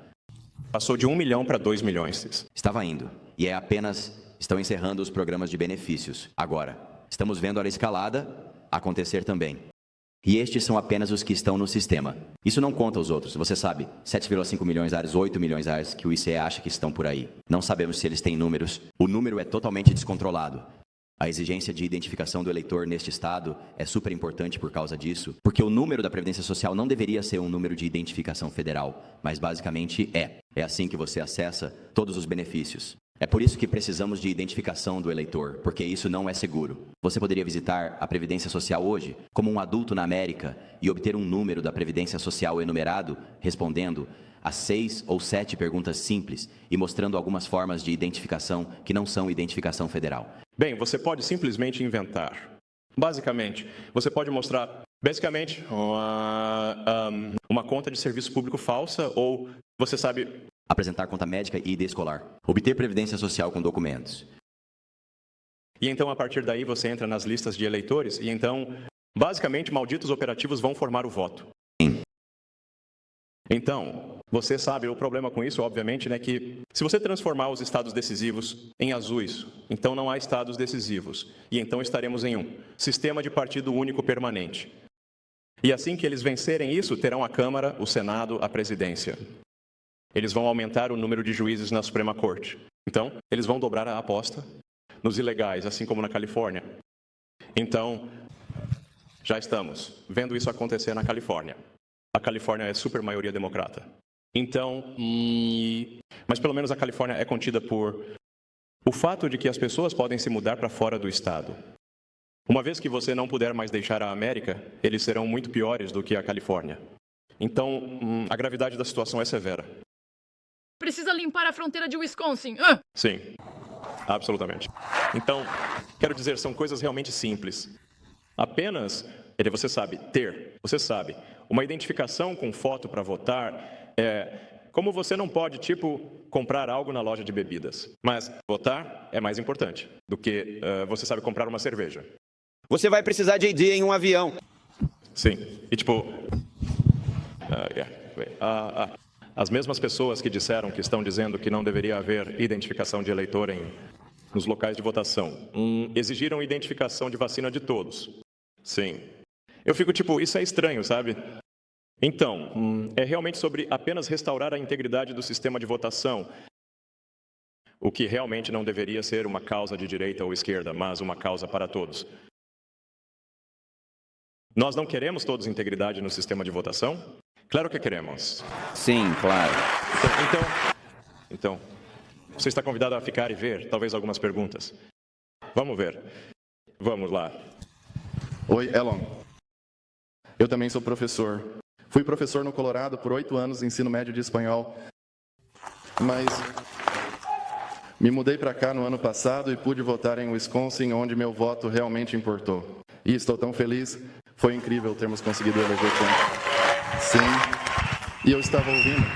Passou de 1 milhão para 2 milhões.
Estava indo. E estão encerrando os programas de benefícios. Agora, estamos vendo a escalada acontecer também. E estes são apenas os que estão no sistema. Isso não conta os outros. Você sabe, 7,5 milhões de áreas, 8 milhões de áreas que o ICE acha que estão por aí. Não sabemos se eles têm números. O número é totalmente descontrolado. A exigência de identificação do eleitor neste estado é super importante por causa disso, porque o número da Previdência Social não deveria ser um número de identificação federal, mas basicamente é. É assim que você acessa todos os benefícios. É por isso que precisamos de identificação do eleitor, porque isso não é seguro. Você poderia visitar a Previdência Social hoje, como um adulto na América, e obter um número da Previdência Social enumerado, respondendo a 6 ou 7 perguntas simples e mostrando algumas formas de identificação que não são identificação federal.
Bem, você pode simplesmente inventar. Basicamente, você pode mostrar, uma conta de serviço público falsa ou, você sabe...
Apresentar conta médica e ID escolar. Obter previdência social com documentos.
E então, a partir daí, você entra nas listas de eleitores e então, basicamente, malditos operativos vão formar o voto.
Sim.
Então, você sabe, o problema com isso, obviamente, é que se você transformar os estados decisivos em azuis, então não há estados decisivos. E então estaremos em um sistema de partido único permanente. E assim que eles vencerem isso, terão a Câmara, o Senado, a presidência. Eles vão aumentar o número de juízes na Suprema Corte. Então, eles vão dobrar a aposta nos ilegais, assim como na Califórnia. Então, já estamos vendo isso acontecer na Califórnia. A Califórnia é super maioria democrata. Então, mas pelo menos a Califórnia é contida por o fato de que as pessoas podem se mudar para fora do estado. Uma vez que você não puder mais deixar a América, eles serão muito piores do que a Califórnia. Então, a gravidade da situação é severa.
Precisa limpar a fronteira de Wisconsin.
Sim, absolutamente. Então, quero dizer, são coisas realmente simples. Apenas você sabe, você sabe. Uma identificação com foto para votar como você não pode, comprar algo na loja de bebidas. Mas votar é mais importante do que você sabe comprar uma cerveja.
Você vai precisar de ID em um avião.
Sim, e as mesmas pessoas que disseram que estão dizendo que não deveria haver identificação de eleitor nos locais de votação, exigiram identificação de vacina de todos. Sim. Eu fico isso é estranho, sabe? Então, é realmente sobre apenas restaurar a integridade do sistema de votação, o que realmente não deveria ser uma causa de direita ou esquerda, mas uma causa para todos. Nós não queremos todos integridade no sistema de votação? Claro que queremos.
Sim, claro.
Então, você está convidado a ficar e ver, talvez, algumas perguntas. Vamos ver. Vamos lá.
Oi, Elon. Eu também sou professor. Fui professor no Colorado por 8 anos, ensino médio de espanhol. Mas me mudei para cá no ano passado e pude votar em Wisconsin, onde meu voto realmente importou. E estou tão feliz. Foi incrível termos conseguido eleger Trump. Sim. E eu estava ouvindo.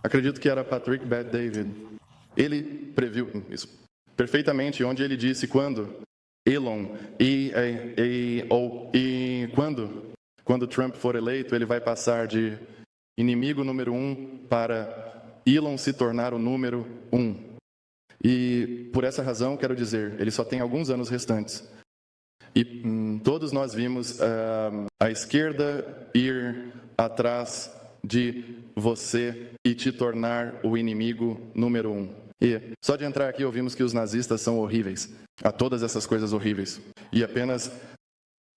Acredito que era Patrick Bet-David. Ele previu isso perfeitamente, onde ele disse quando quando Trump for eleito, ele vai passar de inimigo número 1 para Elon se tornar o número 1. E por essa razão, quero dizer, ele só tem alguns anos restantes. E todos nós vimos a esquerda ir atrás de você e te tornar o inimigo número 1. E só de entrar aqui ouvimos que os nazistas são horríveis, a todas essas coisas horríveis. E apenas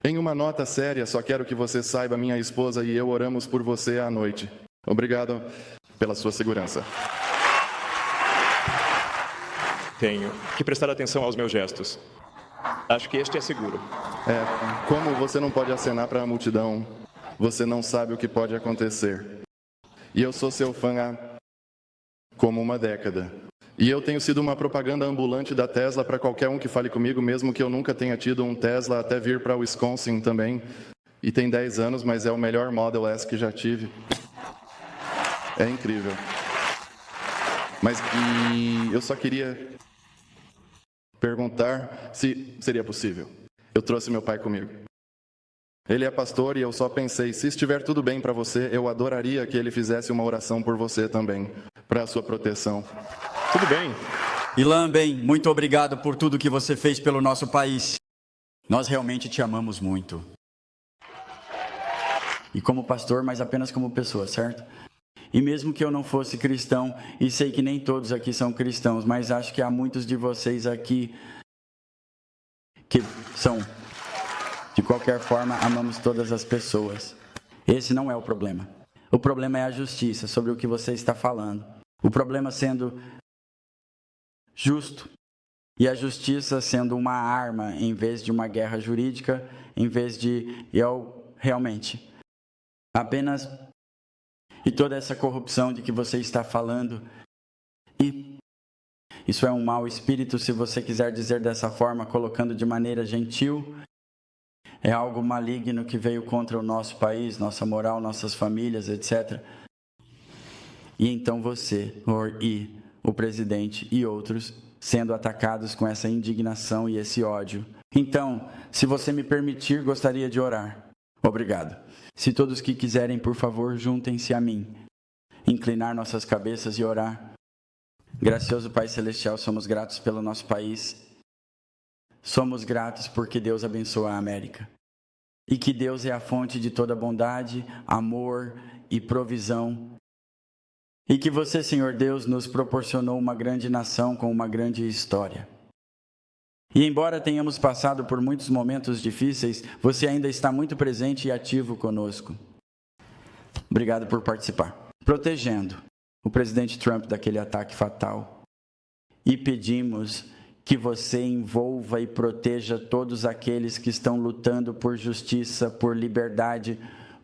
em uma nota séria, só quero que você saiba, minha esposa e eu oramos por você à noite. Obrigado pela sua segurança.
Tenho que prestar atenção aos meus gestos. Acho que este é seguro.
Como você não pode acenar para a multidão, você não sabe o que pode acontecer. E eu sou seu fã há como uma década. E eu tenho sido uma propaganda ambulante da Tesla para qualquer um que fale comigo, mesmo que eu nunca tenha tido um Tesla, até vir para Wisconsin também. E tem 10 anos, mas é o melhor Model S que já tive. É incrível. Mas eu só queria perguntar se seria possível. Eu trouxe meu pai comigo. Ele é pastor e eu só pensei, se estiver tudo bem para você, eu adoraria que ele fizesse uma oração por você também, para a sua proteção.
Tudo bem.
Ilan, bem, muito obrigado por tudo que você fez pelo nosso país. Nós realmente te amamos muito. E como pastor, mas apenas como pessoa, certo? E mesmo que eu não fosse cristão, e sei que nem todos aqui são cristãos, mas acho que há muitos de vocês aqui que são, de qualquer forma, amamos todas as pessoas. Esse não é o problema. O problema é a justiça, sobre o que você está falando. O problema sendo justo, e a justiça sendo uma arma, em vez de uma guerra jurídica, em vez de realmente apenas... E toda essa corrupção de que você está falando, e isso é um mau espírito, se você quiser dizer dessa forma, colocando de maneira gentil, é algo maligno que veio contra o nosso país, nossa moral, nossas famílias, etc. E então você, e o presidente e outros, sendo atacados com essa indignação e esse ódio. Então, se você me permitir, gostaria de orar. Obrigado. Se todos que quiserem, por favor, juntem-se a mim. Inclinar nossas cabeças e orar. Gracioso Pai Celestial, somos gratos pelo nosso país. Somos gratos porque Deus abençoa a América. E que Deus é a fonte de toda bondade, amor e provisão. E que você, Senhor Deus, nos proporcionou uma grande nação com uma grande história. E embora tenhamos passado por muitos momentos difíceis, você ainda está muito presente e ativo conosco. Obrigado por participar. Protegendo o presidente Trump daquele ataque fatal. E pedimos que você envolva e proteja todos aqueles que estão lutando por justiça, por liberdade,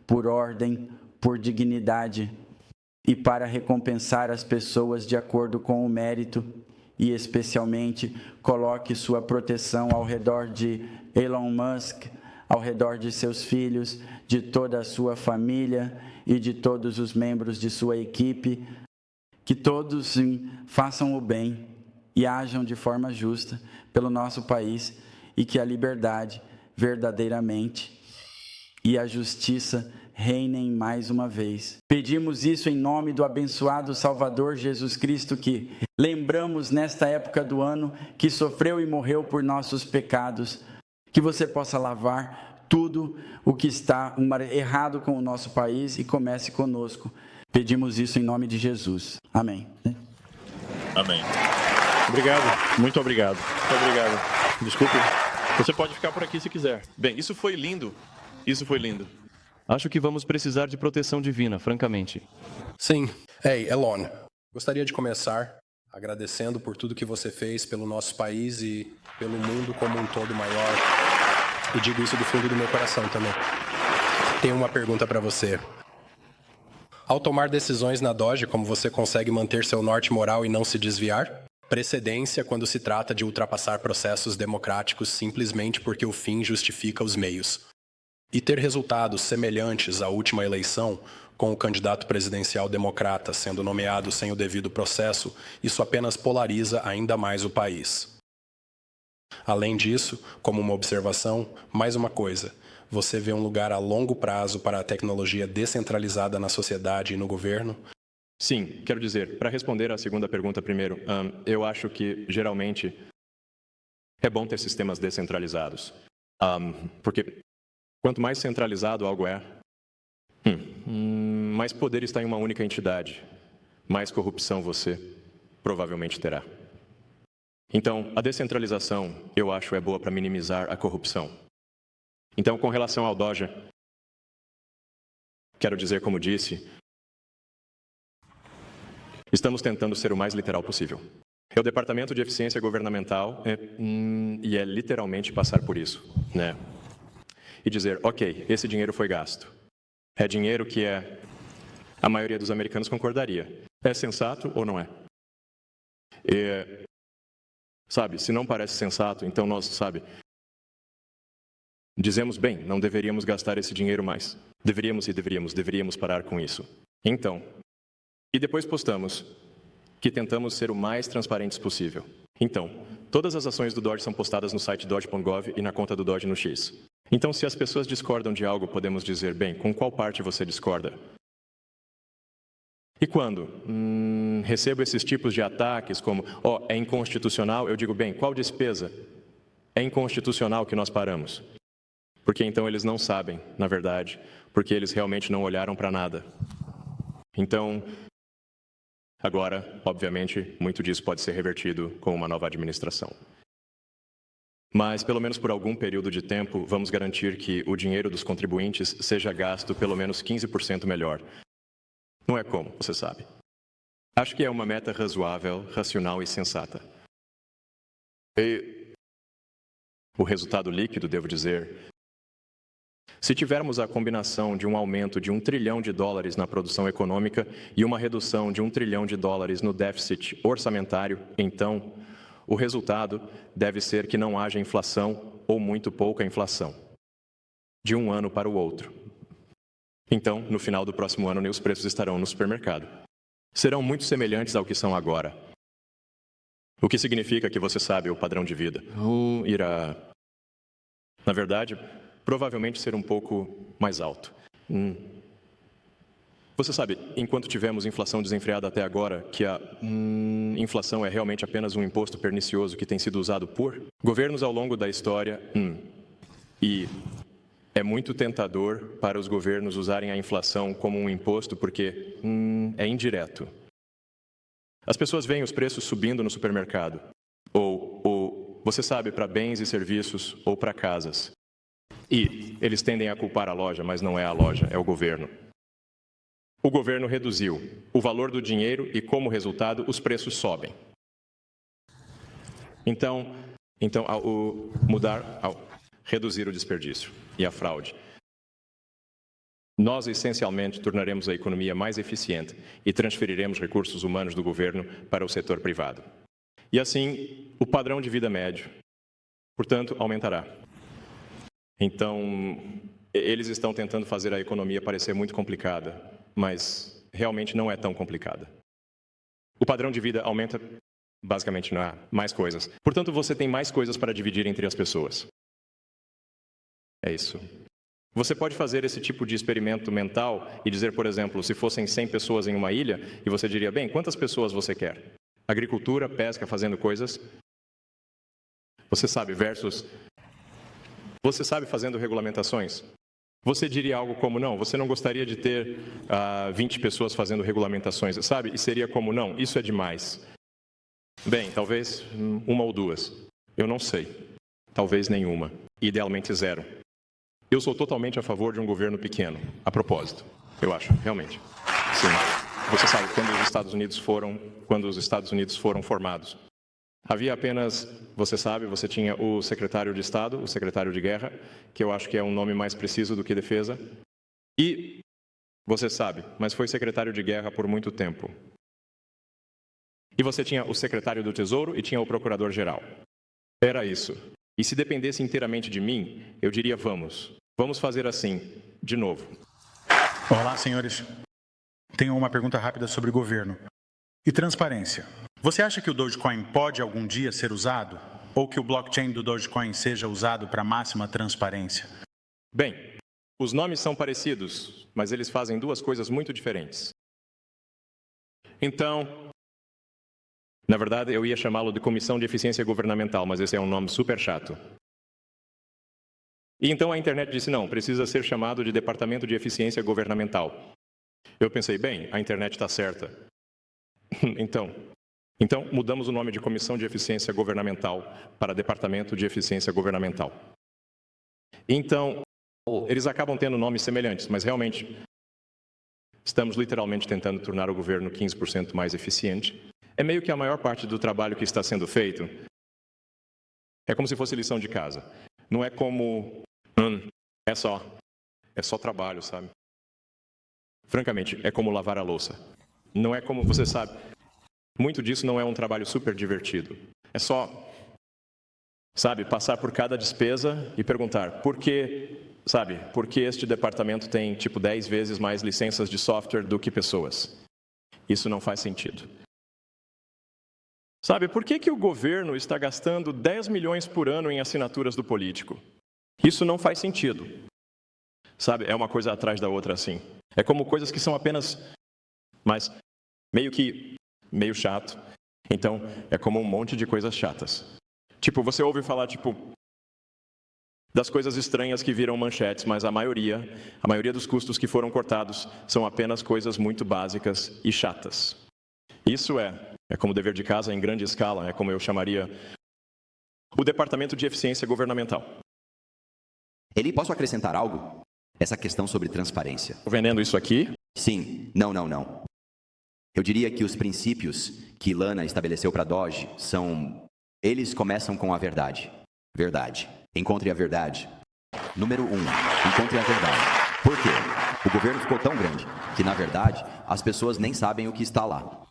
por ordem, por dignidade, e para recompensar as pessoas de acordo com o mérito. E especialmente coloque sua proteção ao redor de Elon Musk, ao redor de seus filhos, de toda a sua família e de todos os membros de sua equipe, que todos sim, façam o bem e ajam de forma justa pelo nosso país e que a liberdade verdadeiramente e a justiça reinem mais uma vez. Pedimos isso em nome do abençoado Salvador Jesus Cristo, que lembramos nesta época do ano que sofreu e morreu por nossos pecados, que você possa lavar tudo o que está errado com o nosso país e comece conosco. Pedimos isso em nome de Jesus. Amém.
Amém. Obrigado. Muito obrigado. Muito obrigado. Desculpe. Você pode ficar por aqui se quiser.
Bem, isso foi lindo. Isso foi lindo. Acho que vamos precisar de proteção divina, francamente.
Sim. Ei, Elon, gostaria de começar agradecendo por tudo que você fez pelo nosso país e pelo mundo como um todo maior. E digo isso do fundo do meu coração também. Tenho uma pergunta para você. Ao tomar decisões na Doge, como você consegue manter seu norte moral e não se desviar? Precedência quando se trata de ultrapassar processos democráticos simplesmente porque o fim justifica os meios. E ter resultados semelhantes à última eleição, com o candidato presidencial democrata sendo nomeado sem o devido processo, isso apenas polariza ainda mais o país. Além disso, como uma observação, mais uma coisa, você vê um lugar a longo prazo para a tecnologia descentralizada na sociedade e no governo?
Sim, quero dizer, para responder à segunda pergunta primeiro, eu acho que, geralmente, é bom ter sistemas descentralizados. Porque quanto mais centralizado algo é, mais poder está em uma única entidade, mais corrupção você provavelmente terá. Então, a descentralização, eu acho, é boa para minimizar a corrupção. Então, com relação ao Doge, quero dizer, como disse, estamos tentando ser o mais literal possível. É o Departamento de Eficiência Governamental e é literalmente passar por isso, né? E dizer, ok, esse dinheiro foi gasto. É dinheiro que a maioria dos americanos concordaria. É sensato ou não é? Sabe, se não parece sensato, então nós, dizemos, bem, não deveríamos gastar esse dinheiro mais. Deveríamos parar com isso. Então, e depois postamos que tentamos ser o mais transparentes possível. Então, todas as ações do Doge são postadas no site doge.gov e na conta do Doge no X. Então, se as pessoas discordam de algo, podemos dizer, bem, com qual parte você discorda? E quando recebo esses tipos de ataques, como, é inconstitucional, eu digo, bem, qual despesa é inconstitucional que nós paramos? Porque então eles não sabem, na verdade, porque eles realmente não olharam para nada. Então, agora, obviamente, muito disso pode ser revertido com uma nova administração. Mas, pelo menos por algum período de tempo, vamos garantir que o dinheiro dos contribuintes seja gasto pelo menos 15% melhor. Não é como, você sabe. Acho que é uma meta razoável, racional e sensata. E o resultado líquido, devo dizer, se tivermos a combinação de um aumento de $1 trilhão na produção econômica e uma redução de $1 trilhão no déficit orçamentário, então o resultado deve ser que não haja inflação ou muito pouca inflação, de um ano para o outro. Então, no final do próximo ano, os preços estarão no supermercado. Serão muito semelhantes ao que são agora. O que significa que você sabe o padrão de vida. Irá, na verdade, provavelmente ser um pouco mais alto. Você sabe, enquanto tivemos inflação desenfreada até agora, que a inflação é realmente apenas um imposto pernicioso que tem sido usado por governos ao longo da história, e é muito tentador para os governos usarem a inflação como um imposto porque é indireto. As pessoas veem os preços subindo no supermercado, ou você sabe, para bens e serviços ou para casas. E eles tendem a culpar a loja, mas não é a loja, é o governo. O governo reduziu o valor do dinheiro e, como resultado, os preços sobem. Então ao reduzir o desperdício e a fraude, nós essencialmente tornaremos a economia mais eficiente e transferiremos recursos humanos do governo para o setor privado. E assim, o padrão de vida médio, portanto, aumentará. Então, eles estão tentando fazer a economia parecer muito complicada, mas realmente não é tão complicada. O padrão de vida aumenta, basicamente não há mais coisas. Portanto, você tem mais coisas para dividir entre as pessoas. É isso. Você pode fazer esse tipo de experimento mental e dizer, por exemplo, se fossem 100 pessoas em uma ilha, e você diria, bem, quantas pessoas você quer? Agricultura, pesca, fazendo coisas. Você sabe, versus... Você sabe fazendo regulamentações? Você diria algo como, não, você não gostaria de ter 20 pessoas fazendo regulamentações, sabe? E seria como, não, isso é demais. Bem, talvez uma ou duas. Eu não sei. Talvez nenhuma. Idealmente zero. Eu sou totalmente a favor de um governo pequeno. A propósito, eu acho, realmente. Sim. Você sabe, quando os Estados Unidos foram formados, havia apenas, você sabe, você tinha o secretário de Estado, o secretário de Guerra, que eu acho que é um nome mais preciso do que defesa, e, você sabe, mas foi secretário de Guerra por muito tempo. E você tinha o secretário do Tesouro e tinha o procurador-geral. Era isso. E se dependesse inteiramente de mim, eu diria, vamos fazer assim, de novo.
Olá, senhores. Tenho uma pergunta rápida sobre governo e transparência. Você acha que o Dogecoin pode algum dia ser usado? Ou que o blockchain do Dogecoin seja usado para máxima transparência?
Bem, os nomes são parecidos, mas eles fazem duas coisas muito diferentes. Então, na verdade, eu ia chamá-lo de Comissão de Eficiência Governamental, mas esse é um nome super chato. E então a internet disse, não, precisa ser chamado de Departamento de Eficiência Governamental. Eu pensei, bem, a internet está certa. Então, mudamos o nome de Comissão de Eficiência Governamental para Departamento de Eficiência Governamental. Então, eles acabam tendo nomes semelhantes, mas realmente estamos literalmente tentando tornar o governo 15% mais eficiente. É meio que a maior parte do trabalho que está sendo feito é como se fosse lição de casa. Não é como... é só trabalho, sabe? Francamente, é como lavar a louça. Não é como, você sabe, muito disso não é um trabalho super divertido. É só, sabe, passar por cada despesa e perguntar por que este departamento tem, tipo, 10 vezes mais licenças de software do que pessoas? Isso não faz sentido. Sabe, por que o governo está gastando 10 milhões por ano em assinaturas do político? Isso não faz sentido. Sabe, é uma coisa atrás da outra assim. É como coisas que são apenas, mas meio chato. Então, é como um monte de coisas chatas. Tipo, você ouve falar, tipo, das coisas estranhas que viram manchetes, mas a maioria dos custos que foram cortados são apenas coisas muito básicas e chatas. Isso é como dever de casa em grande escala, é como eu chamaria o Departamento de Eficiência Governamental.
Eli, posso acrescentar algo? Essa questão sobre transparência.
Estou vendendo isso aqui?
Sim. Não. Eu diria que os princípios que Lana estabeleceu para Doge eles começam com a verdade. Verdade. Encontre a verdade. Número 1. Encontre a verdade. Por quê? O governo ficou tão grande que, na verdade, as pessoas nem sabem o que está lá.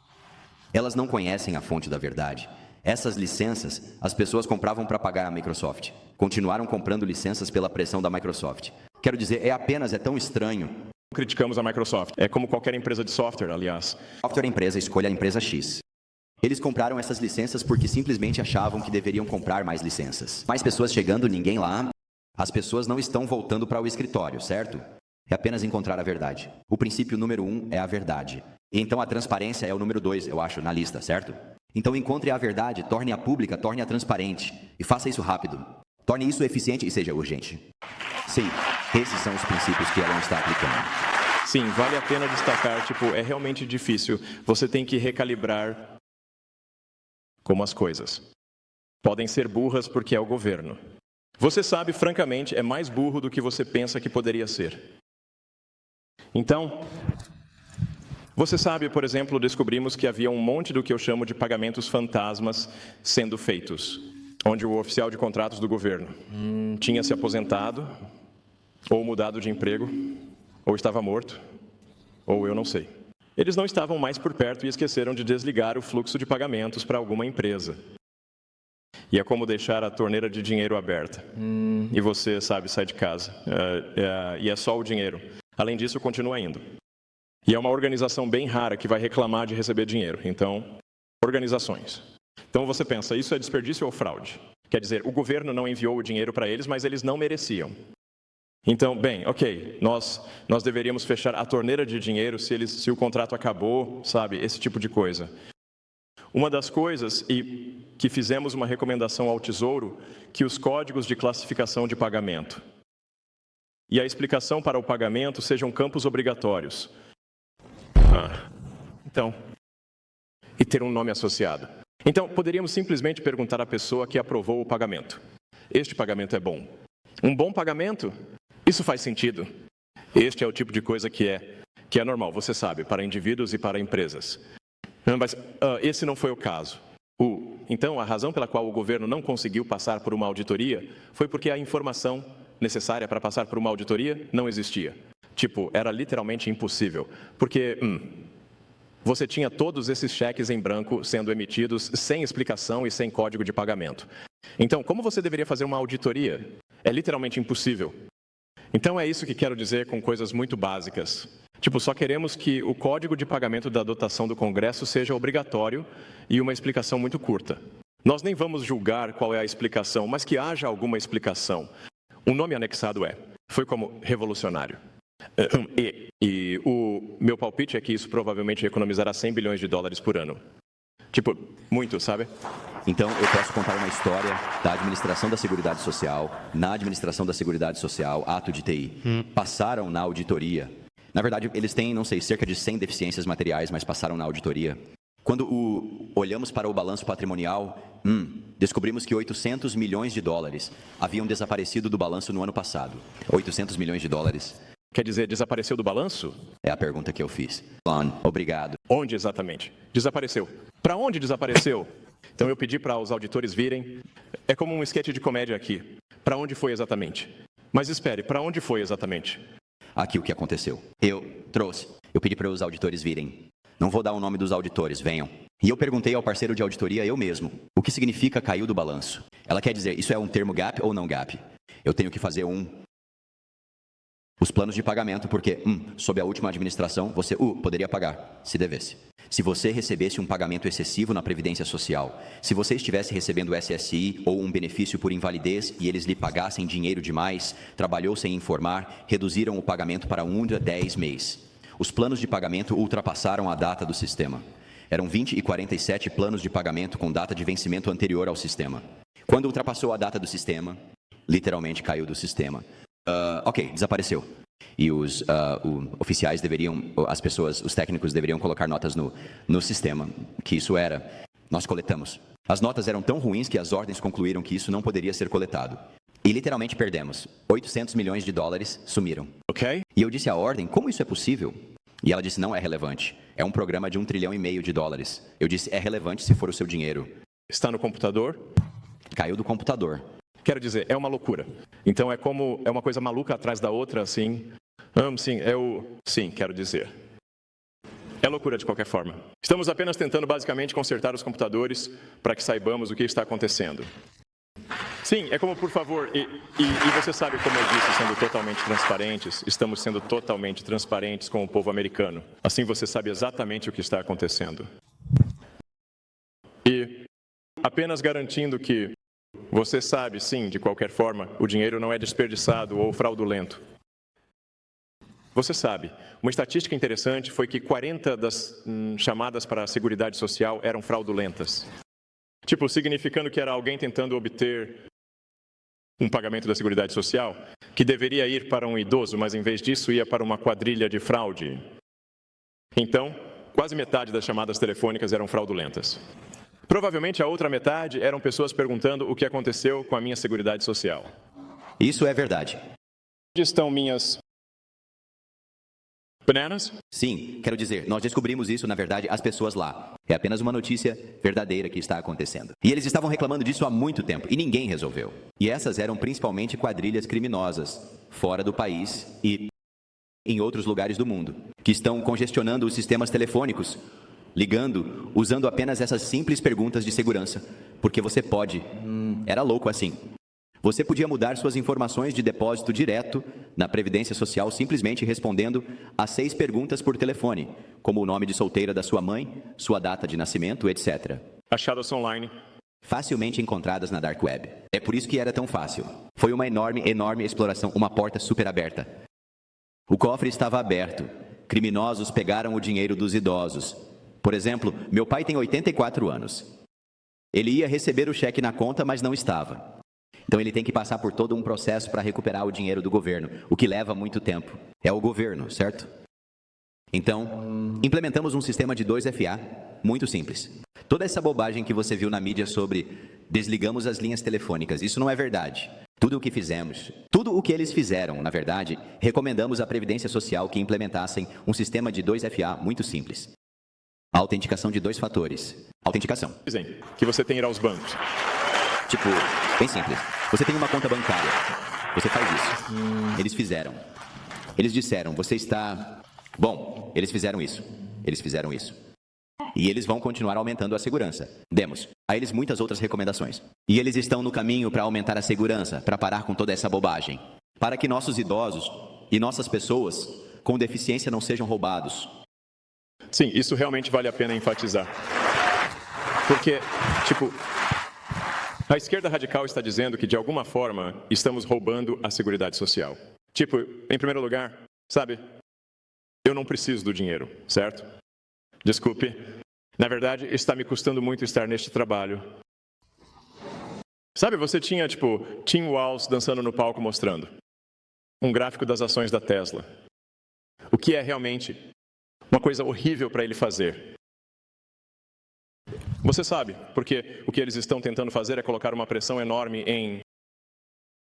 Elas não conhecem a fonte da verdade. Essas licenças, as pessoas compravam para pagar a Microsoft. Continuaram comprando licenças pela pressão da Microsoft. Quero dizer, é tão estranho.
Criticamos a Microsoft. É como qualquer empresa de software, aliás.
Software empresa, escolha a empresa X. Eles compraram essas licenças porque simplesmente achavam que deveriam comprar mais licenças. Mais pessoas chegando, ninguém lá. As pessoas não estão voltando para o escritório, certo? É apenas encontrar a verdade. O princípio número 1 é a verdade. E então a transparência é o número 2, eu acho, na lista, certo? Então encontre a verdade, torne-a pública, torne-a transparente. E faça isso rápido. Torne isso eficiente e seja urgente. Sim, esses são os princípios que ela está aplicando.
Sim, vale a pena destacar, é realmente difícil. Você tem que recalibrar como as coisas. Podem ser burras porque é o governo. Você sabe, francamente, é mais burro do que você pensa que poderia ser. Então, você sabe, por exemplo, descobrimos que havia um monte do que eu chamo de pagamentos fantasmas sendo feitos, onde o oficial de contratos do governo tinha se aposentado, ou mudado de emprego, ou estava morto, ou eu não sei. Eles não estavam mais por perto e esqueceram de desligar o fluxo de pagamentos para alguma empresa. E é como deixar a torneira de dinheiro aberta. E você, sabe, sai de casa. E é só o dinheiro. Além disso, continua indo. E é uma organização bem rara que vai reclamar de receber dinheiro. Então, organizações. Então você pensa, isso é desperdício ou fraude? Quer dizer, o governo não enviou o dinheiro para eles, mas eles não mereciam. Então, bem, ok, nós deveríamos fechar a torneira de dinheiro se o contrato acabou, sabe, esse tipo de coisa. Uma das coisas, e que fizemos uma recomendação ao Tesouro, que os códigos de classificação de pagamento e a explicação para o pagamento sejam campos obrigatórios. Então, e ter um nome associado. Então, poderíamos simplesmente perguntar à pessoa que aprovou o pagamento. Este pagamento é bom. Um bom pagamento? Isso faz sentido. Este é o tipo de coisa que é normal, você sabe, para indivíduos e para empresas. Mas esse não foi o caso. Então, a razão pela qual o governo não conseguiu passar por uma auditoria foi porque a informação necessária para passar por uma auditoria não existia. Tipo, era literalmente impossível. Porque você tinha todos esses cheques em branco sendo emitidos sem explicação e sem código de pagamento. Então, como você deveria fazer uma auditoria? É literalmente impossível. Então, é isso que quero dizer com coisas muito básicas. Tipo, só queremos que o código de pagamento da dotação do Congresso seja obrigatório e uma explicação muito curta. Nós nem vamos julgar qual é a explicação, mas que haja alguma explicação. O nome anexado foi como revolucionário. E o meu palpite é que isso provavelmente economizará 100 bilhões de dólares por ano. Tipo, muito, sabe?
Então, eu posso contar uma história da administração da Seguridade Social. Na administração da Seguridade Social, ato de TI, passaram na auditoria. Na verdade, eles têm, não sei, cerca de 100 deficiências materiais, mas passaram na auditoria. Quando olhamos para o balanço patrimonial, descobrimos que 800 milhões de dólares haviam desaparecido do balanço no ano passado. 800 milhões de dólares.
Quer dizer, desapareceu do balanço?
É a pergunta que eu fiz. Obrigado.
Onde exatamente? Desapareceu. Para onde desapareceu? Então eu pedi para os auditores virem. É como um esquete de comédia aqui. Para onde foi exatamente? Mas espere, para onde foi exatamente?
Aqui o que aconteceu. Eu pedi para os auditores virem. Não vou dar o nome dos auditores, venham. E eu perguntei ao parceiro de auditoria, eu mesmo, o que significa caiu do balanço? Ela quer dizer, isso é um termo GAP ou não GAP? Eu tenho que fazer os planos de pagamento, porque, sob a última administração, você, poderia pagar, se devesse. Se você recebesse um pagamento excessivo na Previdência Social, se você estivesse recebendo SSI ou um benefício por invalidez e eles lhe pagassem dinheiro demais, trabalhou sem informar, reduziram o pagamento para 1 a 10 meses. Os planos de pagamento ultrapassaram a data do sistema. Eram 20 e 47 planos de pagamento com data de vencimento anterior ao sistema. Quando ultrapassou a data do sistema, literalmente caiu do sistema. Ok, desapareceu. E os oficiais deveriam, as pessoas, os técnicos deveriam colocar notas no sistema, que isso era. Nós coletamos. As notas eram tão ruins que as ordens concluíram que isso não poderia ser coletado. E literalmente perdemos. 800 milhões de dólares sumiram.
Ok.
E eu disse à ordem, como isso é possível? E ela disse, não é relevante. É um programa de 1,5 trilhão de dólares. Eu disse, é relevante se for o seu dinheiro.
Está no computador?
Caiu do computador.
Quero dizer, é uma loucura. Então é uma coisa maluca atrás da outra, assim. Sim, quero dizer. É loucura de qualquer forma. Estamos apenas tentando basicamente consertar os computadores para que saibamos o que está acontecendo. Sim, é como, por favor, e você sabe como eu disse, sendo totalmente transparentes, estamos sendo totalmente transparentes com o povo americano. Assim você sabe exatamente o que está acontecendo. E apenas garantindo que você sabe, sim, de qualquer forma, o dinheiro não é desperdiçado ou fraudulento. Você sabe, uma estatística interessante foi que 40 das chamadas para a Seguridade Social eram fraudulentas. Tipo, significando que era alguém tentando obter um pagamento da Seguridade Social que deveria ir para um idoso, mas em vez disso ia para uma quadrilha de fraude. Então, quase metade das chamadas telefônicas eram fraudulentas. Provavelmente a outra metade eram pessoas perguntando o que aconteceu com a minha Seguridade Social.
Isso é verdade.
Onde estão minhas bananas?
Sim, quero dizer, nós descobrimos isso, na verdade, as pessoas lá. É apenas uma notícia verdadeira que está acontecendo. E eles estavam reclamando disso há muito tempo, e ninguém resolveu. E essas eram principalmente quadrilhas criminosas, fora do país e em outros lugares do mundo, que estão congestionando os sistemas telefônicos ligando, usando apenas essas simples perguntas de segurança, porque você pode. Era louco assim. Você podia mudar suas informações de depósito direto na Previdência Social simplesmente respondendo a 6 perguntas por telefone, como o nome de solteira da sua mãe, sua data de nascimento, etc.
Achadas online.
Facilmente encontradas na Dark Web. É por isso que era tão fácil. Foi uma enorme exploração, uma porta super aberta. O cofre estava aberto. Criminosos pegaram o dinheiro dos idosos. Por exemplo, meu pai tem 84 anos. Ele ia receber o cheque na conta, mas não estava. Então ele tem que passar por todo um processo para recuperar o dinheiro do governo, o que leva muito tempo. É o governo, certo? Então, implementamos um sistema de 2FA muito simples. Toda essa bobagem que você viu na mídia sobre desligamos as linhas telefônicas, isso não é verdade. Tudo o que fizemos, tudo o que eles fizeram, na verdade, recomendamos à Previdência Social que implementassem um sistema de 2FA muito simples. A autenticação de 2 fatores. Autenticação.
Dizem que você tem que ir aos bancos.
Tipo, bem simples. Você tem uma conta bancária. Você faz isso. Eles fizeram. Eles disseram, você está... Bom, eles fizeram isso. Eles fizeram isso. E eles vão continuar aumentando a segurança. Demos a eles muitas outras recomendações. E eles estão no caminho para aumentar a segurança, para parar com toda essa bobagem. Para que nossos idosos e nossas pessoas com deficiência não sejam roubados.
Sim, isso realmente vale a pena enfatizar. Porque, tipo, a esquerda radical está dizendo que, de alguma forma, estamos roubando a Seguridade Social. Tipo, em primeiro lugar, sabe, eu não preciso do dinheiro, certo? Desculpe. Na verdade, está me custando muito estar neste trabalho. Sabe, você tinha, tipo, Tim Walz dançando no palco mostrando um gráfico das ações da Tesla. O que é realmente uma coisa horrível para ele fazer. Você sabe, porque o que eles estão tentando fazer é colocar uma pressão enorme em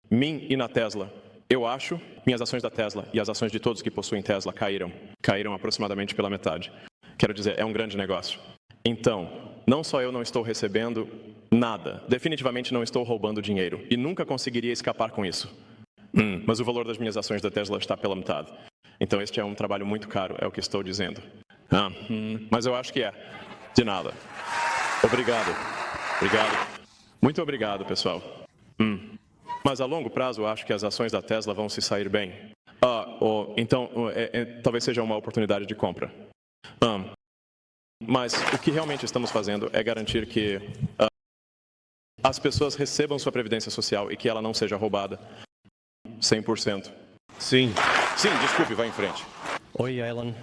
mim e na Tesla. Eu acho, minhas ações da Tesla e as ações de todos que possuem Tesla caíram aproximadamente pela metade. Quero dizer, é um grande negócio. Então, não só eu não estou recebendo nada, definitivamente não estou roubando dinheiro e nunca conseguiria escapar com isso. Mas o valor das minhas ações da Tesla está pela metade. Então, este é um trabalho muito caro, é o que estou dizendo. Mas eu acho que é. De nada. Obrigado. Muito obrigado, pessoal. Mas a longo prazo, eu acho que as ações da Tesla vão se sair bem. Então, talvez seja uma oportunidade de compra. Mas o que realmente estamos fazendo é garantir que as pessoas recebam sua previdência social e que ela não seja roubada 100%.
Sim, desculpe, vai em frente.
Oi, Elon.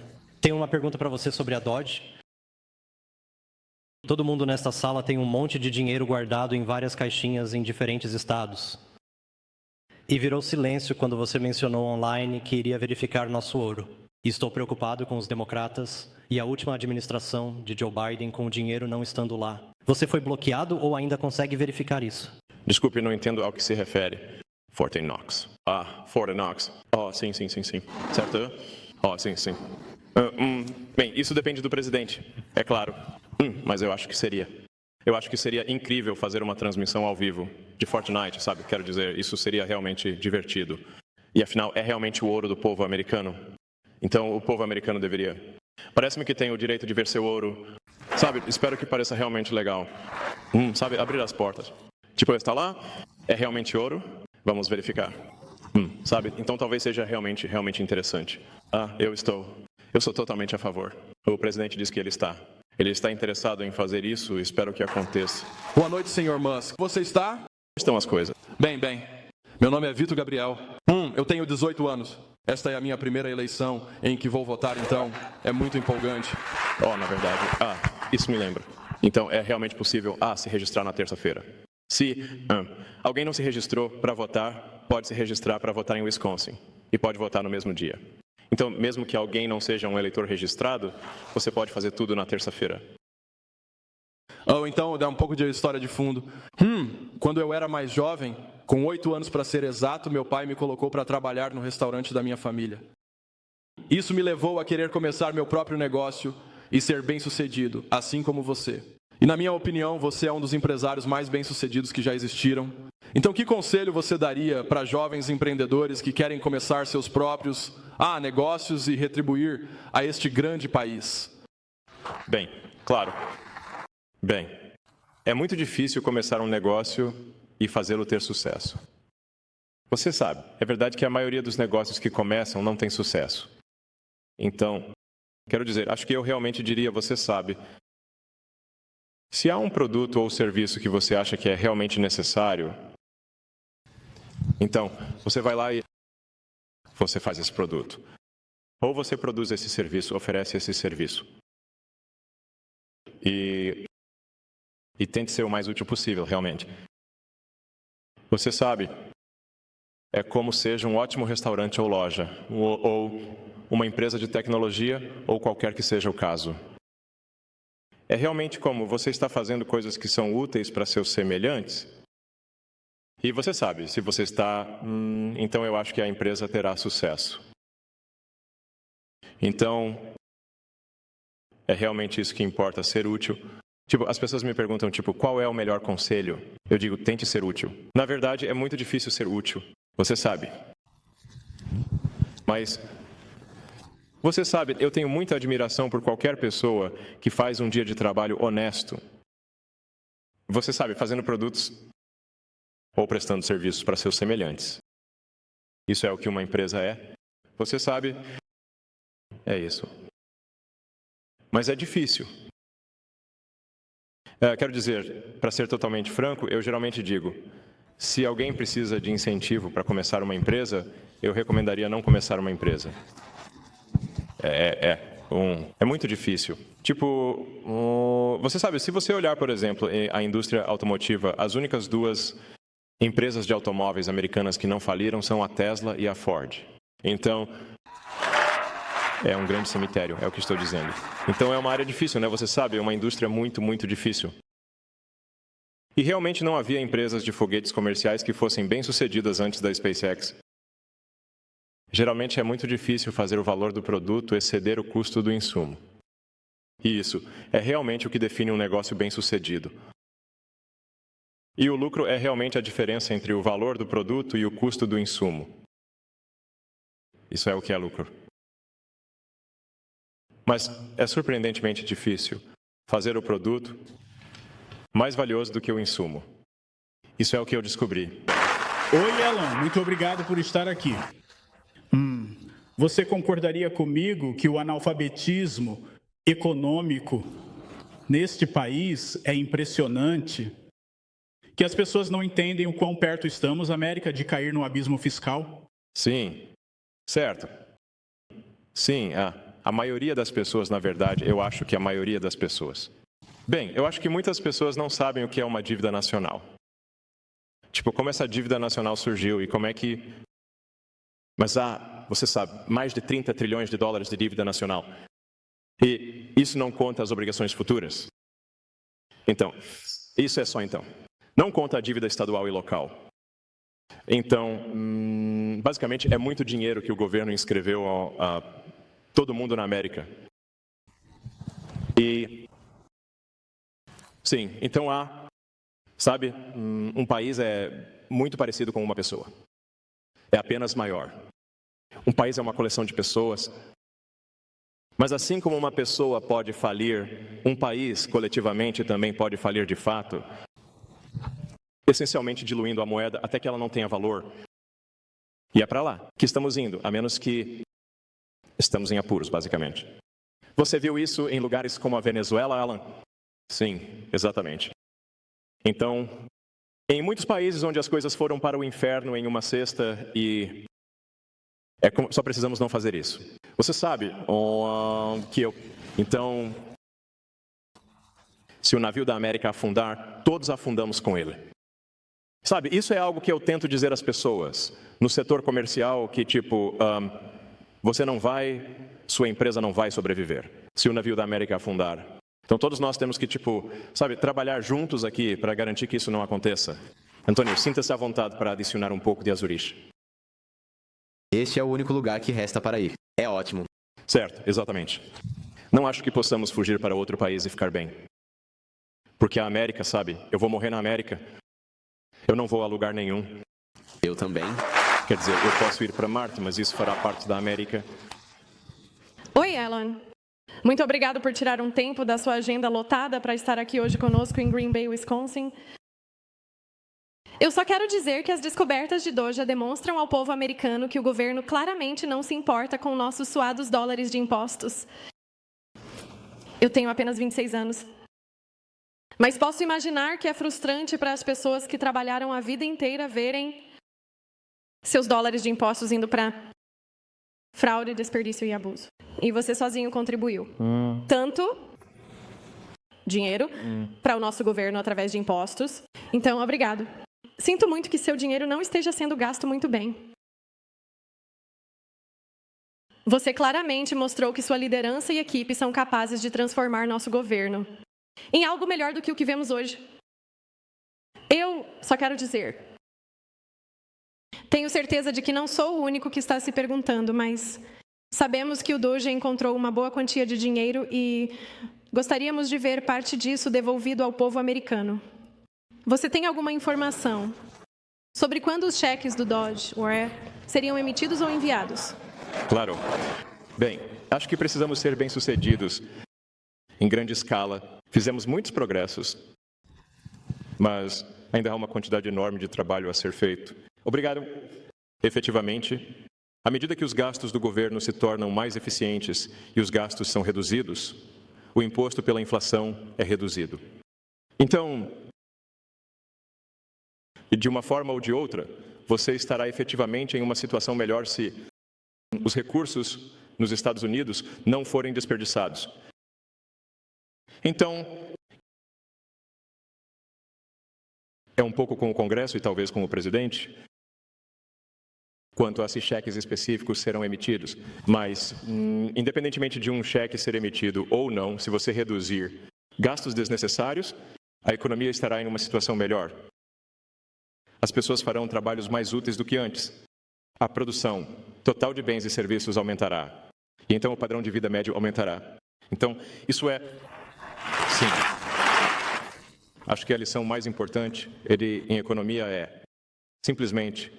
Tenho uma pergunta para você sobre a Dodge. Todo mundo nesta sala tem um monte de dinheiro guardado em várias caixinhas em diferentes estados. E virou silêncio quando você mencionou online que iria verificar nosso ouro. E estou preocupado com os democratas e a última administração de Joe Biden com o dinheiro não estando lá. Você foi bloqueado ou ainda consegue verificar isso?
Desculpe, não entendo ao que se refere. Fort Knox. Fort Knox. Sim. Certo? Sim. Bem, isso depende do presidente, é claro. Mas eu acho que seria. Eu acho que seria incrível fazer uma transmissão ao vivo de Fortnite, sabe? Quero dizer, isso seria realmente divertido. E afinal, é realmente o ouro do povo americano. Então, o povo americano deveria. Parece-me que tem o direito de ver seu ouro. Sabe, espero que pareça realmente legal. Sabe, abrir as portas. Tipo, está lá, é realmente ouro, vamos verificar. Sabe, então talvez seja realmente interessante. Eu sou totalmente a favor. O presidente diz que ele está interessado em fazer isso, espero que aconteça.
Boa noite, senhor Musk. Você está?
Como estão as coisas?
Bem. Meu nome é Vitor Gabriel. Eu tenho 18 anos. Esta é a minha primeira eleição em que vou votar, então é muito empolgante.
Na verdade, isso me lembra. Então é realmente possível se registrar na terça-feira. Se alguém não se registrou para votar, pode se registrar para votar em Wisconsin e pode votar no mesmo dia. Então, mesmo que alguém não seja um eleitor registrado, você pode fazer tudo na terça-feira.
Então, dá um pouco de história de fundo. Quando eu era mais jovem, com 8 anos para ser exato, meu pai me colocou para trabalhar no restaurante da minha família. Isso me levou a querer começar meu próprio negócio e ser bem-sucedido, assim como você. E na minha opinião, você é um dos empresários mais bem-sucedidos que já existiram. Então, que conselho você daria para jovens empreendedores que querem começar seus próprios negócios e retribuir a este grande país?
Bem, claro. Bem, é muito difícil começar um negócio e fazê-lo ter sucesso. Você sabe, é verdade que a maioria dos negócios que começam não tem sucesso. Então, quero dizer, acho que eu realmente diria, você sabe, se há um produto ou serviço que você acha que é realmente necessário, então, você vai lá e você faz esse produto. Ou você produz esse serviço, oferece esse serviço. E tente ser o mais útil possível, realmente. Você sabe, é como seja um ótimo restaurante ou loja, ou uma empresa de tecnologia, ou qualquer que seja o caso. É realmente como você está fazendo coisas que são úteis para seus semelhantes. E você sabe, se você está, então eu acho que a empresa terá sucesso. Então, é realmente isso que importa, ser útil. Tipo, as pessoas me perguntam, tipo, qual é o melhor conselho? Eu digo, tente ser útil. Na verdade, é muito difícil ser útil, você sabe. Mas, você sabe, eu tenho muita admiração por qualquer pessoa que faz um dia de trabalho honesto. Você sabe, fazendo produtos ou prestando serviços para seus semelhantes. Isso é o que uma empresa é. Você sabe, é isso. Mas é difícil. Quero dizer, para ser totalmente franco, eu geralmente digo, se alguém precisa de incentivo para começar uma empresa, eu recomendaria não começar uma empresa. É muito difícil. Tipo, você sabe, se você olhar, por exemplo, a indústria automotiva, as únicas duas empresas de automóveis americanas que não faliram são a Tesla e a Ford. Então, é um grande cemitério, é o que estou dizendo. Então é uma área difícil, né? Você sabe, é uma indústria muito, muito difícil. E realmente não havia empresas de foguetes comerciais que fossem bem-sucedidas antes da SpaceX. Geralmente é muito difícil fazer o valor do produto exceder o custo do insumo. E isso é realmente o que define um negócio bem-sucedido. E o lucro é realmente a diferença entre o valor do produto e o custo do insumo. Isso é o que é lucro. Mas é surpreendentemente difícil fazer o produto mais valioso do que o insumo. Isso é o que eu descobri.
Oi, Elon. Muito obrigado por estar aqui. Você concordaria comigo que o analfabetismo econômico neste país é impressionante? Que as pessoas não entendem o quão perto estamos, América, de cair no abismo fiscal?
Sim, certo. Sim, a maioria das pessoas, na verdade, eu acho que a maioria das pessoas. Bem, eu acho que muitas pessoas não sabem o que é uma dívida nacional. Tipo, como essa dívida nacional surgiu e como é que... Mas você sabe, mais de 30 trilhões de dólares de dívida nacional. E isso não conta as obrigações futuras. Então, isso é só então. Não conta a dívida estadual e local. Então, basicamente, é muito dinheiro que o governo inscreveu a todo mundo na América. E, sim, então sabe, um país é muito parecido com uma pessoa. É apenas maior. Um país é uma coleção de pessoas. Mas assim como uma pessoa pode falir, um país coletivamente também pode falir de fato, essencialmente diluindo a moeda até que ela não tenha valor. E é para lá que estamos indo, a menos que estamos em apuros, basicamente. Você viu isso em lugares como a Venezuela, Alan? Sim, exatamente. Então, em muitos países onde as coisas foram para o inferno em uma cesta e... só precisamos não fazer isso. Você sabe que eu... Então, se o navio da América afundar, todos afundamos com ele. Sabe, isso é algo que eu tento dizer às pessoas. No setor comercial, que tipo... você não vai... Sua empresa não vai sobreviver se o navio da América afundar. Então todos nós temos que, tipo, sabe, trabalhar juntos aqui para garantir que isso não aconteça. Antônio, sinta-se à vontade para adicionar um pouco de Azurich.
Este é o único lugar que resta para ir. É ótimo.
Certo, exatamente. Não acho que possamos fugir para outro país e ficar bem. Porque a América, sabe, eu vou morrer na América. Eu não vou a lugar nenhum.
Eu também.
Quer dizer, eu posso ir para Marte, mas isso fará parte da América.
Oi, Elon. Muito obrigado por tirar um tempo da sua agenda lotada para estar aqui hoje conosco em Green Bay, Wisconsin. Eu só quero dizer que as descobertas de Doja demonstram ao povo americano que o governo claramente não se importa com nossos suados dólares de impostos. Eu tenho apenas 26 anos. Mas posso imaginar que é frustrante para as pessoas que trabalharam a vida inteira verem seus dólares de impostos indo para fraude, desperdício e abuso. E você sozinho contribuiu. Tanto dinheiro para o nosso governo através de impostos. Então, obrigado. Sinto muito que seu dinheiro não esteja sendo gasto muito bem. Você claramente mostrou que sua liderança e equipe são capazes de transformar nosso governo em algo melhor do que o que vemos hoje. Eu só quero dizer, tenho certeza de que não sou o único que está se perguntando, mas sabemos que o Doja encontrou uma boa quantia de dinheiro e gostaríamos de ver parte disso devolvido ao povo americano. Você tem alguma informação sobre quando os cheques do Doge seriam emitidos ou enviados?
Claro. Bem, acho que precisamos ser bem-sucedidos em grande escala. Fizemos muitos progressos, mas ainda há uma quantidade enorme de trabalho a ser feito. Obrigado. Efetivamente, à medida que os gastos do governo se tornam mais eficientes e os gastos são reduzidos, o imposto pela inflação é reduzido. Então, de uma forma ou de outra, você estará efetivamente em uma situação melhor se os recursos nos Estados Unidos não forem desperdiçados. Então, é um pouco com o Congresso e talvez com o presidente, quanto a se cheques específicos serão emitidos. Mas, independentemente de um cheque ser emitido ou não, se você reduzir gastos desnecessários, a economia estará em uma situação melhor. As pessoas farão trabalhos mais úteis do que antes. A produção total de bens e serviços aumentará. E então o padrão de vida médio aumentará. Então, isso é... Sim. Acho que a lição mais importante em economia é simplesmente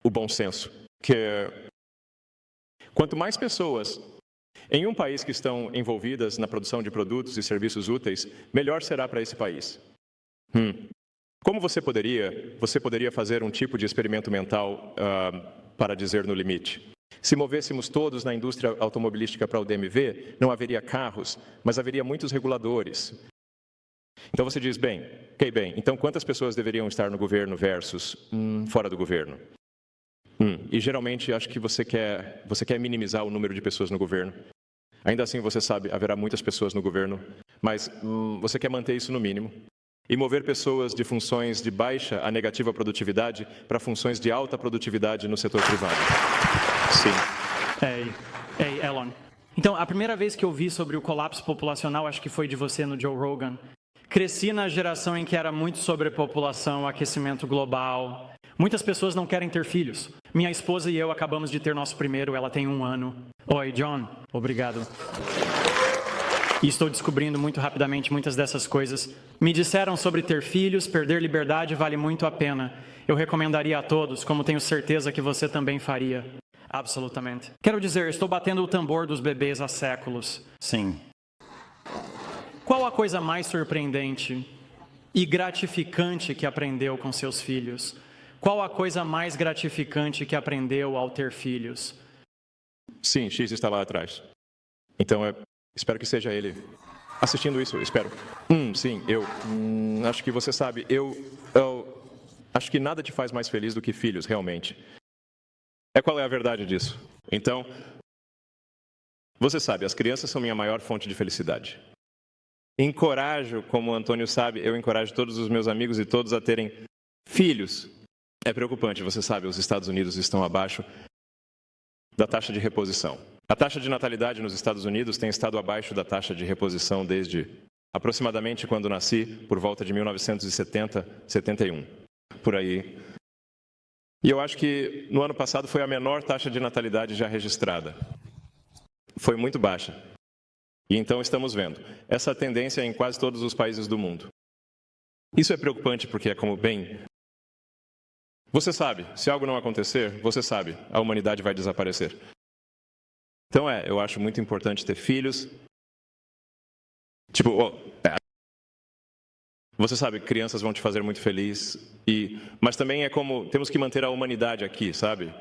o bom senso. Que quanto mais pessoas em um país que estão envolvidas na produção de produtos e serviços úteis, melhor será para esse país. Como você poderia fazer um tipo de experimento mental para dizer no limite? Se movêssemos todos na indústria automobilística para o DMV, não haveria carros, mas haveria muitos reguladores. Então você diz, bem, então quantas pessoas deveriam estar no governo versus fora do governo? E geralmente acho que você quer minimizar o número de pessoas no governo. Ainda assim, você sabe, haverá muitas pessoas no governo, mas você quer manter isso no mínimo. E mover pessoas de funções de baixa a negativa produtividade para funções de alta produtividade no setor privado. Sim.
Ei, Elon. Então, a primeira vez que eu vi sobre o colapso populacional, acho que foi de você no Joe Rogan. Cresci na geração em que era muito sobre população, aquecimento global. Muitas pessoas não querem ter filhos. Minha esposa e eu acabamos de ter nosso primeiro, ela tem 1 ano. Oi, John. Obrigado. E estou descobrindo muito rapidamente muitas dessas coisas. Me disseram sobre ter filhos, perder liberdade vale muito a pena. Eu recomendaria a todos, como tenho certeza que você também faria. Absolutamente. Quero dizer, estou batendo o tambor dos bebês há séculos.
Sim.
Qual a coisa mais surpreendente e gratificante que aprendeu com seus filhos? Qual a coisa mais gratificante que aprendeu ao ter filhos?
Sim, X está lá atrás. Então, espero que seja ele assistindo isso, espero. Sim, acho que você sabe, eu acho que nada te faz mais feliz do que filhos, realmente. Qual é a verdade disso? Então, você sabe, as crianças são minha maior fonte de felicidade. Encorajo, como o Antônio sabe, eu encorajo todos os meus amigos e todos a terem filhos. É preocupante, você sabe, os Estados Unidos estão abaixo da taxa de reposição. A taxa de natalidade nos Estados Unidos tem estado abaixo da taxa de reposição desde aproximadamente quando nasci, por volta de 1970, 71, por aí. E eu acho que no ano passado foi a menor taxa de natalidade já registrada. Foi muito baixa. E então estamos vendo essa tendência em quase todos os países do mundo. Isso é preocupante porque é como bem... Você sabe, se algo não acontecer, você sabe, a humanidade vai desaparecer. Então eu acho muito importante ter filhos. Tipo, você sabe, crianças vão te fazer muito feliz. Mas também é como, temos que manter a humanidade aqui, sabe?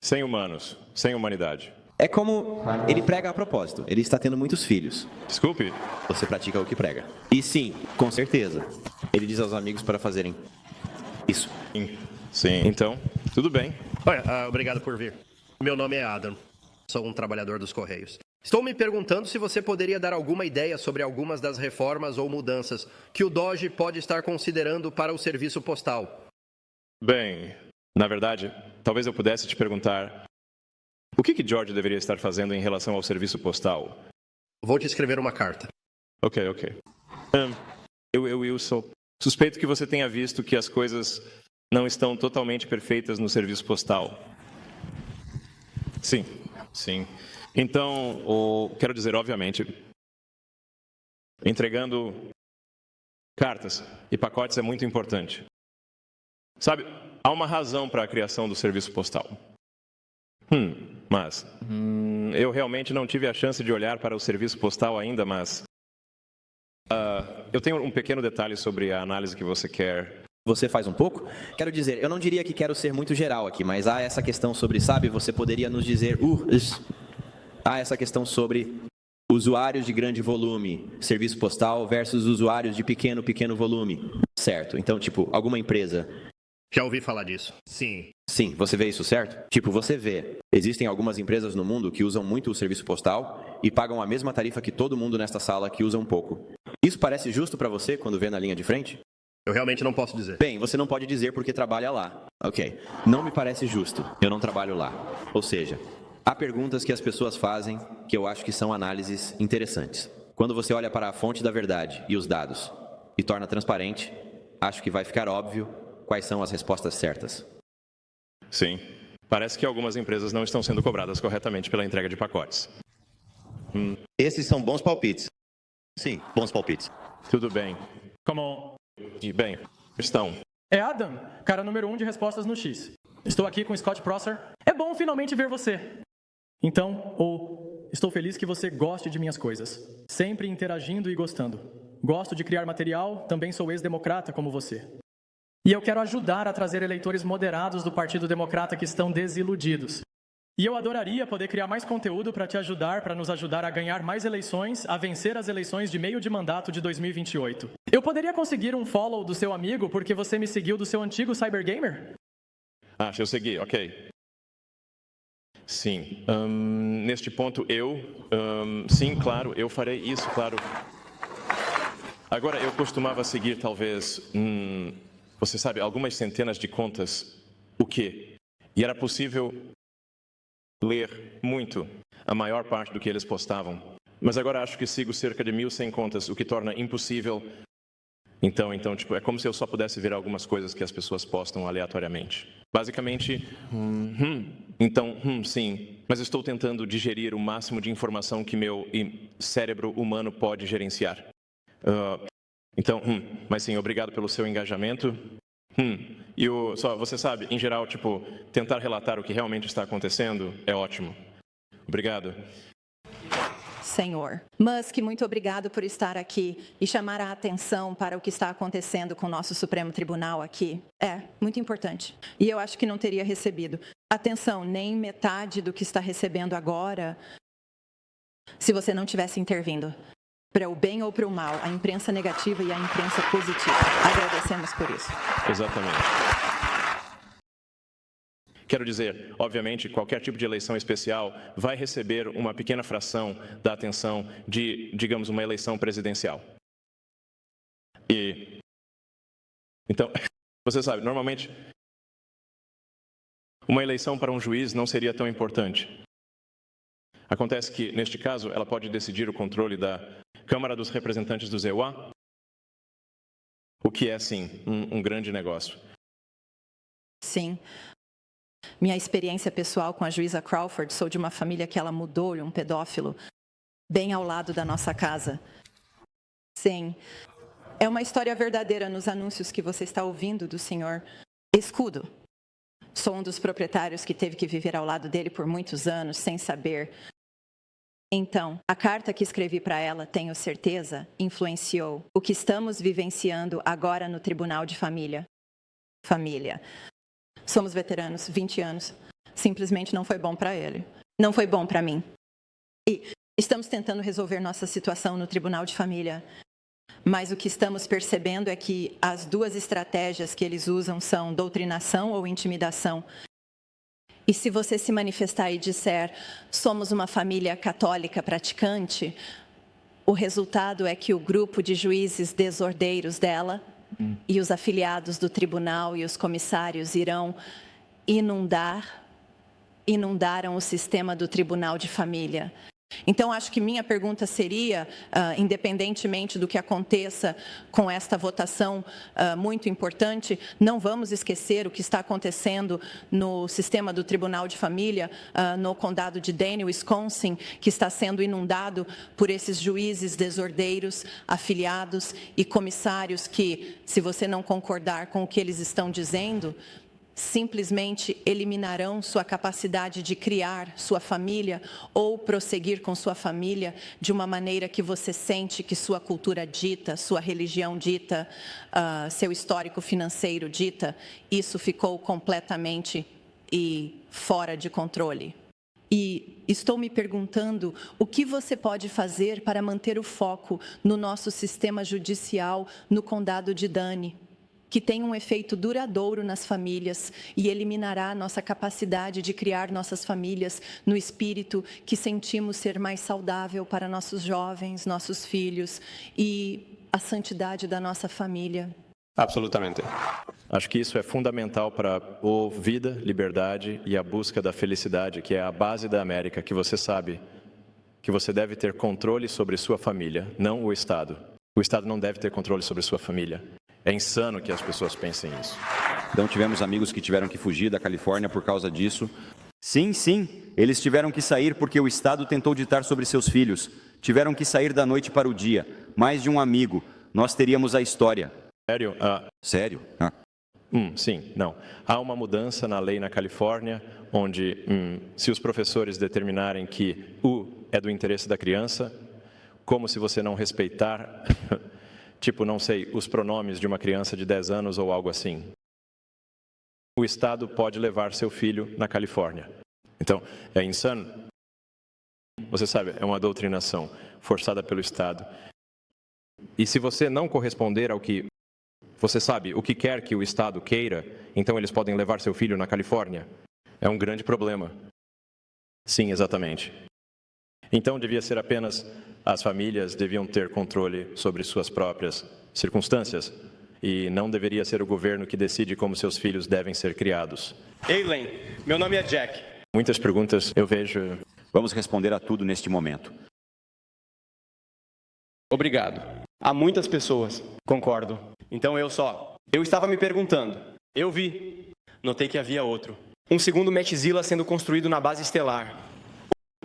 Sem humanos, sem humanidade.
É como ele prega a propósito. Ele está tendo muitos filhos.
Desculpe?
Você pratica o que prega. E sim, com certeza. Ele diz aos amigos para fazerem isso.
Sim. Então, tudo bem.
Olha, obrigado por vir. Meu nome é Adam. Sou um trabalhador dos Correios. Estou me perguntando se você poderia dar alguma ideia sobre algumas das reformas ou mudanças que o DOGE pode estar considerando para o serviço postal.
Bem, na verdade, talvez eu pudesse te perguntar o que George deveria estar fazendo em relação ao serviço postal?
Vou te escrever uma carta.
Ok. Eu suspeito que você tenha visto que as coisas não estão totalmente perfeitas no serviço postal. Sim. Então, quero dizer, obviamente, entregando cartas e pacotes é muito importante. Sabe, há uma razão para a criação do serviço postal. Mas eu realmente não tive a chance de olhar para o serviço postal ainda, mas eu tenho um pequeno detalhe sobre a análise que você quer.
Você faz um pouco? Quero dizer, eu não diria que quero ser muito geral aqui, mas há essa questão sobre, sabe, você poderia nos dizer... Há essa questão sobre usuários de grande volume, serviço postal versus usuários de pequeno volume. Certo, então, tipo, alguma empresa...
Já ouvi falar disso, sim.
Sim, você vê isso, certo? Tipo, você vê, existem algumas empresas no mundo que usam muito o serviço postal e pagam a mesma tarifa que todo mundo nesta sala que usa um pouco. Isso parece justo para você quando vê na linha de frente?
Eu realmente não posso dizer.
Bem, você não pode dizer porque trabalha lá. Ok, não me parece justo, eu não trabalho lá. Ou seja... Há perguntas que as pessoas fazem que eu acho que são análises interessantes. Quando você olha para a fonte da verdade e os dados e torna transparente, acho que vai ficar óbvio quais são as respostas certas.
Sim. Parece que algumas empresas não estão sendo cobradas corretamente pela entrega de pacotes.
Esses são bons palpites. Sim, bons palpites.
Tudo bem. Bem, estão.
É Adam, cara número 1 de respostas no X. Estou aqui com o Scott Prosser. É bom finalmente ver você. Então, estou feliz que você goste de minhas coisas. Sempre interagindo e gostando. Gosto de criar material, também sou ex-democrata como você. E eu quero ajudar a trazer eleitores moderados do Partido Democrata que estão desiludidos. E eu adoraria poder criar mais conteúdo para te ajudar, para nos ajudar a ganhar mais eleições, a vencer as eleições de meio de mandato de 2028. Eu poderia conseguir um follow do seu amigo porque você me seguiu do seu antigo cybergamer?
Eu segui, ok. Sim. Neste ponto, sim, claro, eu farei isso, claro. Agora, eu costumava seguir, talvez, você sabe, algumas centenas de contas. O quê? E era possível ler muito, a maior parte do que eles postavam. Mas agora acho que sigo cerca de 1.100 contas, o que torna impossível. Então, tipo, é como se eu só pudesse ver algumas coisas que as pessoas postam aleatoriamente. Basicamente, sim. Mas estou tentando digerir o máximo de informação que meu cérebro humano pode gerenciar. Mas sim, obrigado pelo seu engajamento. Você sabe, em geral, tipo, tentar relatar o que realmente está acontecendo é ótimo. Obrigado.
Senhor. Musk, muito obrigado por estar aqui e chamar a atenção para o que está acontecendo com o nosso Supremo Tribunal aqui. É muito importante. E eu acho que não teria recebido atenção nem metade do que está recebendo agora se você não tivesse intervindo. Para o bem ou para o mal, a imprensa negativa e a imprensa positiva. Agradecemos por isso.
Exatamente. Quero dizer, obviamente, qualquer tipo de eleição especial vai receber uma pequena fração da atenção de, digamos, uma eleição presidencial. Então, você sabe, normalmente, uma eleição para um juiz não seria tão importante. Acontece que, neste caso, ela pode decidir o controle da Câmara dos Representantes do EUA, o que é, sim, um grande negócio.
Sim. Minha experiência pessoal com a juíza Crawford, sou de uma família que ela mudou-lhe um pedófilo bem ao lado da nossa casa. Sim. É uma história verdadeira nos anúncios que você está ouvindo do senhor Escudo. Sou um dos proprietários que teve que viver ao lado dele por muitos anos, sem saber. Então, a carta que escrevi para ela, tenho certeza, influenciou o que estamos vivenciando agora no Tribunal de Família. Somos veteranos, 20 anos. Simplesmente não foi bom para ele. Não foi bom para mim. E estamos tentando resolver nossa situação no Tribunal de Família. Mas o que estamos percebendo é que as duas estratégias que eles usam são doutrinação ou intimidação. E se você se manifestar e disser, somos uma família católica praticante, o resultado é que o grupo de juízes desordeiros dela e os afiliados do tribunal e os comissários irão inundaram o sistema do Tribunal de Família. Então, acho que minha pergunta seria, independentemente do que aconteça com esta votação muito importante, não vamos esquecer o que está acontecendo no sistema do Tribunal de Família, no condado de Dane, Wisconsin, que está sendo inundado por esses juízes desordeiros, afiliados e comissários que, se você não concordar com o que eles estão dizendo, simplesmente eliminarão sua capacidade de criar sua família ou prosseguir com sua família de uma maneira que você sente que sua cultura dita, sua religião dita, seu histórico financeiro dita, isso ficou completamente fora de controle. E estou me perguntando o que você pode fazer para manter o foco no nosso sistema judicial no condado de Dane, que tem um efeito duradouro nas famílias e eliminará nossa capacidade de criar nossas famílias no espírito que sentimos ser mais saudável para nossos jovens, nossos filhos e a santidade da nossa família.
Absolutamente. Acho que isso é fundamental para a vida, liberdade e a busca da felicidade, que é a base da América, que você sabe que você deve ter controle sobre sua família, não o Estado. O Estado não deve ter controle sobre sua família. É insano que as pessoas pensem isso.
Então tivemos amigos que tiveram que fugir da Califórnia por causa disso. Sim, eles tiveram que sair porque o Estado tentou ditar sobre seus filhos. Tiveram que sair da noite para o dia. Mais de um amigo. Nós teríamos a história.
Sério?
Sério?
Sim, não. Há uma mudança na lei na Califórnia, onde se os professores determinarem que é do interesse da criança, como se você não respeitar... tipo, não sei, os pronomes de uma criança de 10 anos ou algo assim. O Estado pode levar seu filho na Califórnia. Então, é insano. Você sabe, é uma doutrinação forçada pelo Estado. E se você não corresponder ao que você sabe, o que quer que o Estado queira, então eles podem levar seu filho na Califórnia. É um grande problema. Sim, exatamente. Então, devia ser apenas as famílias deviam ter controle sobre suas próprias circunstâncias e não deveria ser o governo que decide como seus filhos devem ser criados.
Ei, Len, meu nome é Jack.
Muitas perguntas eu vejo...
Vamos responder a tudo neste momento.
Obrigado. Há muitas pessoas, concordo. Então eu estava me perguntando. Eu vi. Notei que havia outro. Um segundo Metzila sendo construído na base estelar.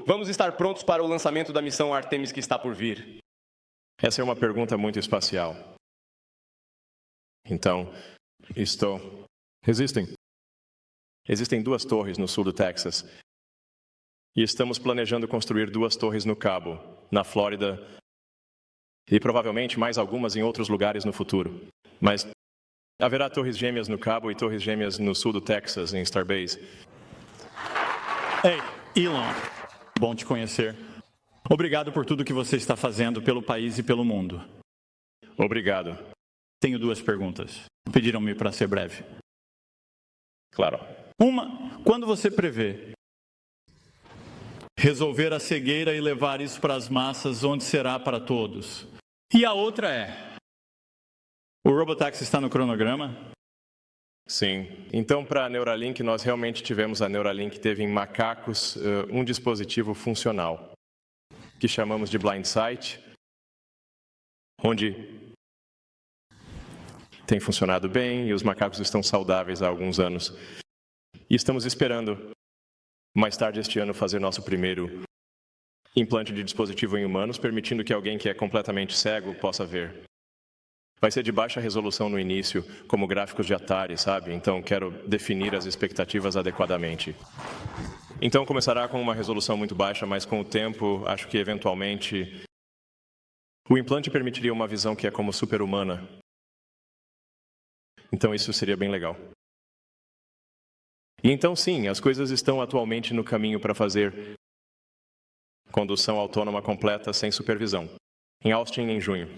Vamos estar prontos para o lançamento da missão Artemis que está por vir?
Essa é uma pergunta muito espacial. Então, Existem 2 torres no sul do Texas. E estamos planejando construir 2 torres no Cabo, na Flórida, e provavelmente mais algumas em outros lugares no futuro. Mas haverá torres gêmeas no Cabo e torres gêmeas no sul do Texas, em Starbase.
Ei, Elon. Bom te conhecer. Obrigado por tudo que você está fazendo pelo país e pelo mundo.
Obrigado.
Tenho 2 perguntas. Pediram-me para ser breve.
Claro.
Uma, quando você prevê resolver a cegueira e levar isso para as massas, onde será para todos? E a outra é, o Robotaxi está no cronograma?
Sim. Então, para a Neuralink, nós realmente tivemos a Neuralink, teve em macacos um dispositivo funcional, que chamamos de Blind Sight, onde tem funcionado bem e os macacos estão saudáveis há alguns anos. E estamos esperando, mais tarde este ano, fazer nosso primeiro implante de dispositivo em humanos, permitindo que alguém que é completamente cego possa ver. Vai ser de baixa resolução no início, como gráficos de Atari, sabe? Então, quero definir as expectativas adequadamente. Então, começará com uma resolução muito baixa, mas com o tempo, acho que, eventualmente, o implante permitiria uma visão que é como super-humana. Então, isso seria bem legal. E então, sim, as coisas estão atualmente no caminho para fazer condução autônoma completa sem supervisão. Em Austin, em junho.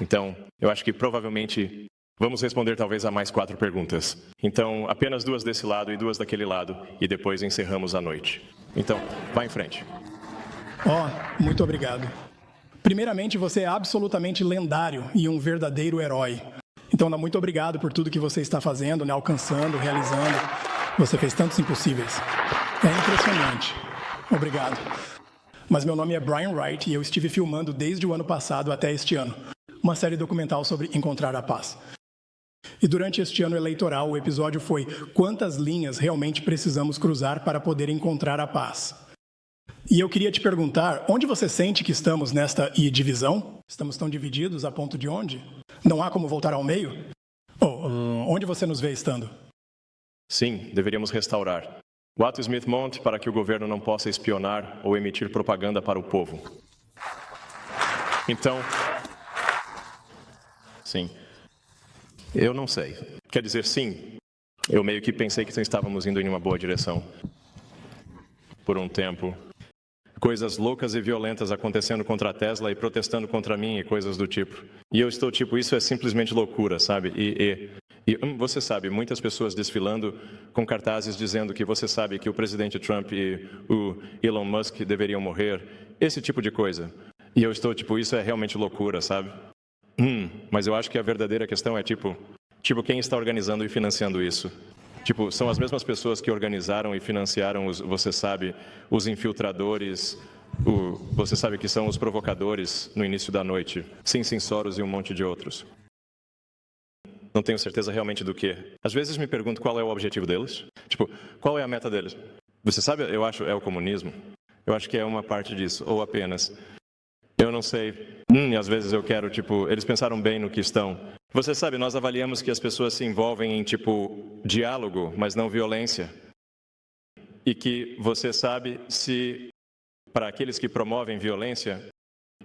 Então, eu acho que provavelmente vamos responder talvez a mais 4 perguntas. Então, apenas 2 desse lado e 2 daquele lado, e depois encerramos a noite. Então, vá em frente.
Muito obrigado. Primeiramente, você é absolutamente lendário e um verdadeiro herói. Então, muito obrigado por tudo que você está fazendo, né, alcançando, realizando. Você fez tantos impossíveis. É impressionante. Obrigado. Mas meu nome é Brian Wright e eu estive filmando desde o ano passado até este ano uma série documental sobre encontrar a paz. E durante este ano eleitoral, o episódio foi quantas linhas realmente precisamos cruzar para poder encontrar a paz. E eu queria te perguntar, onde você sente que estamos nesta divisão? Estamos tão divididos a ponto de onde? Não há como voltar ao meio? Onde você nos vê estando?
Sim, deveríamos restaurar. Watto Smith Monte para que o governo não possa espionar ou emitir propaganda para o povo. Então, sim. Eu não sei. Quer dizer, sim. Eu meio que pensei que estávamos indo em uma boa direção. Por um tempo. Coisas loucas e violentas acontecendo contra a Tesla e protestando contra mim e coisas do tipo. E eu estou tipo, isso é simplesmente loucura, sabe? E você sabe, muitas pessoas desfilando com cartazes dizendo que você sabe que o presidente Trump e o Elon Musk deveriam morrer. Esse tipo de coisa. E eu estou tipo, isso é realmente loucura, sabe? Mas eu acho que a verdadeira questão é tipo quem está organizando e financiando isso? Tipo, são as mesmas pessoas que organizaram e financiaram você sabe, os infiltradores, você sabe que são os provocadores no início da noite. Sim, Soros e um monte de outros. Não tenho certeza realmente do que. Às vezes me pergunto qual é o objetivo deles. Tipo, qual é a meta deles? Você sabe, eu acho, é o comunismo. Eu acho que é uma parte disso, ou apenas. Eu não sei. E às vezes eu quero, tipo, eles pensaram bem no que estão. Você sabe, nós avaliamos que as pessoas se envolvem em, tipo, diálogo, mas não violência. E que você sabe se, para aqueles que promovem violência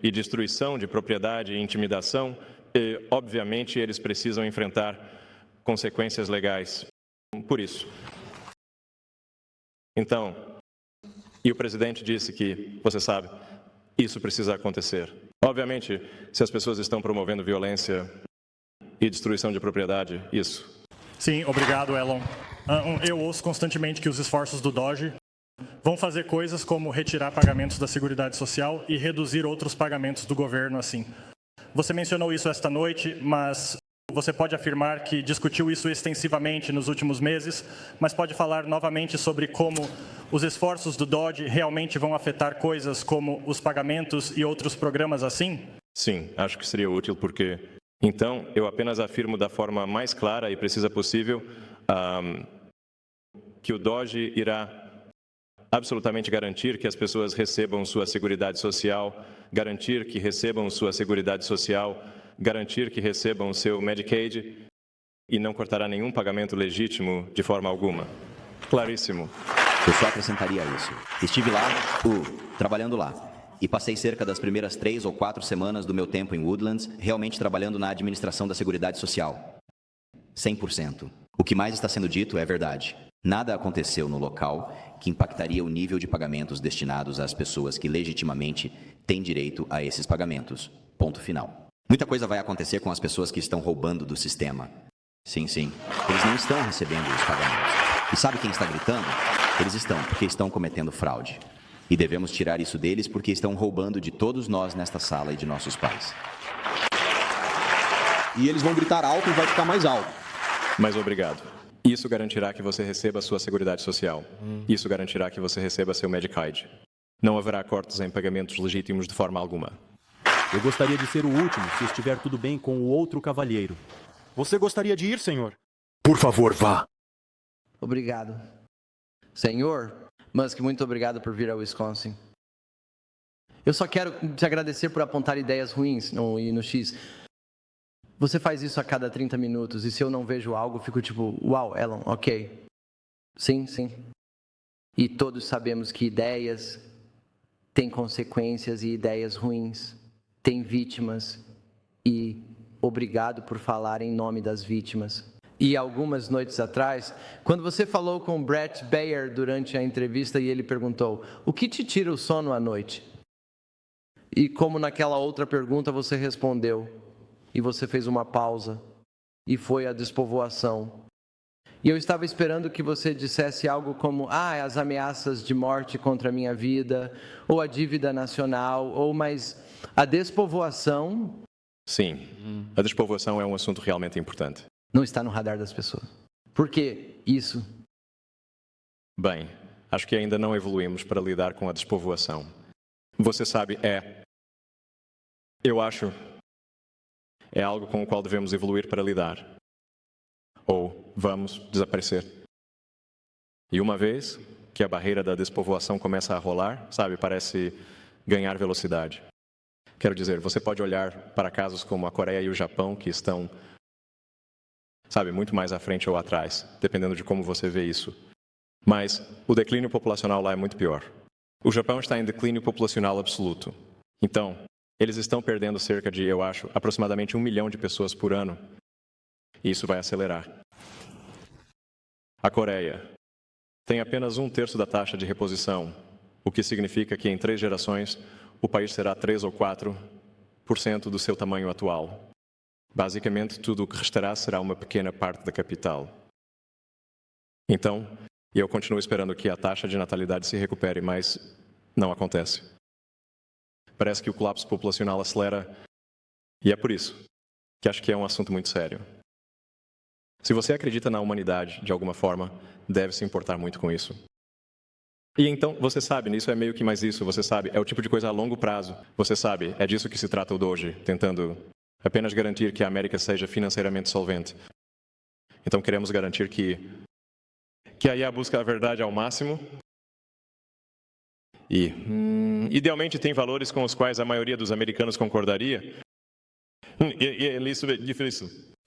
e destruição de propriedade e intimidação, obviamente eles precisam enfrentar consequências legais. Por isso. Então, e o presidente disse que, você sabe, isso precisa acontecer. Obviamente, se as pessoas estão promovendo violência e destruição de propriedade, isso.
Sim, obrigado, Elon. Eu ouço constantemente que os esforços do DOGE vão fazer coisas como retirar pagamentos da Seguridade Social e reduzir outros pagamentos do governo assim. Você mencionou isso esta noite, mas você pode afirmar que discutiu isso extensivamente nos últimos meses, mas pode falar novamente sobre como os esforços do DOGE realmente vão afetar coisas como os pagamentos e outros programas assim?
Sim, acho que seria útil porque... Então, eu apenas afirmo da forma mais clara e precisa possível que o DOGE irá absolutamente garantir que as pessoas recebam sua Seguridade Social, garantir que recebam sua Seguridade Social, garantir que recebam seu Medicaid e não cortará nenhum pagamento legítimo de forma alguma. Claríssimo.
Eu só acrescentaria isso. Estive lá, trabalhando lá. E passei cerca das primeiras 3 ou 4 semanas do meu tempo em Woodlands, realmente trabalhando na administração da Seguridade Social. 100%. O que mais está sendo dito é verdade. Nada aconteceu no local que impactaria o nível de pagamentos destinados às pessoas que legitimamente têm direito a esses pagamentos. Ponto final. Muita coisa vai acontecer com as pessoas que estão roubando do sistema. Sim. Eles não estão recebendo os pagamentos. E sabe quem está gritando? Eles estão, porque estão cometendo fraude. E devemos tirar isso deles porque estão roubando de todos nós nesta sala e de nossos pais.
E eles vão gritar alto e vai ficar mais alto.
Mas obrigado. Isso garantirá que você receba a sua Seguridade Social. Isso garantirá que você receba seu Medicaid. Não haverá cortes em pagamentos legítimos de forma alguma.
Eu gostaria de ser o último, se estiver tudo bem com o outro cavalheiro.
Você gostaria de ir, senhor?
Por favor, vá.
Obrigado. Senhor Musk, muito obrigado por vir ao Wisconsin. Eu só quero te agradecer por apontar ideias ruins no X. Você faz isso a cada 30 minutos e se eu não vejo algo, eu fico tipo, uau, Elon, ok. Sim, sim. E todos sabemos que ideias têm consequências e ideias ruins, têm vítimas e obrigado por falar em nome das vítimas. E algumas noites atrás, quando você falou com Brett Baer durante a entrevista e ele perguntou, o que te tira o sono à noite? E como naquela outra pergunta você respondeu, e você fez uma pausa, e foi a despovoação. E eu estava esperando que você dissesse algo como, as ameaças de morte contra a minha vida, ou a dívida nacional, ou mas a despovoação...
Sim, a despovoação é um assunto realmente importante.
Não está no radar das pessoas. Por que isso?
Bem, acho que ainda não evoluímos para lidar com a despovoação. Você sabe, eu acho, é algo com o qual devemos evoluir para lidar. Ou vamos desaparecer. E uma vez que a barreira da despovoação começa a rolar, parece ganhar velocidade. Quero dizer, você pode olhar para casos como a Coreia e o Japão, que estão, muito mais à frente ou atrás, dependendo de como você vê isso. Mas o declínio populacional lá é muito pior. O Japão está em declínio populacional absoluto. Então, eles estão perdendo cerca de, eu acho, aproximadamente 1 milhão de pessoas por ano. E isso vai acelerar. A Coreia tem apenas 1/3 da taxa de reposição, o que significa que em 3 gerações o país será 3 ou 4% do seu tamanho atual. Basicamente, tudo o que restará será uma pequena parte da capital. Então, eu continuo esperando que a taxa de natalidade se recupere, mas não acontece. Parece que o colapso populacional acelera, e é por isso que acho que é um assunto muito sério. Se você acredita na humanidade, de alguma forma, deve se importar muito com isso. E então, você sabe, nisso é meio que mais isso, você sabe, é o tipo de coisa a longo prazo. Você sabe, é disso que se trata o Doge, tentando apenas garantir que a América seja financeiramente solvente. Então, queremos garantir que a IA busca a verdade ao máximo e, idealmente, tem valores com os quais a maioria dos americanos concordaria.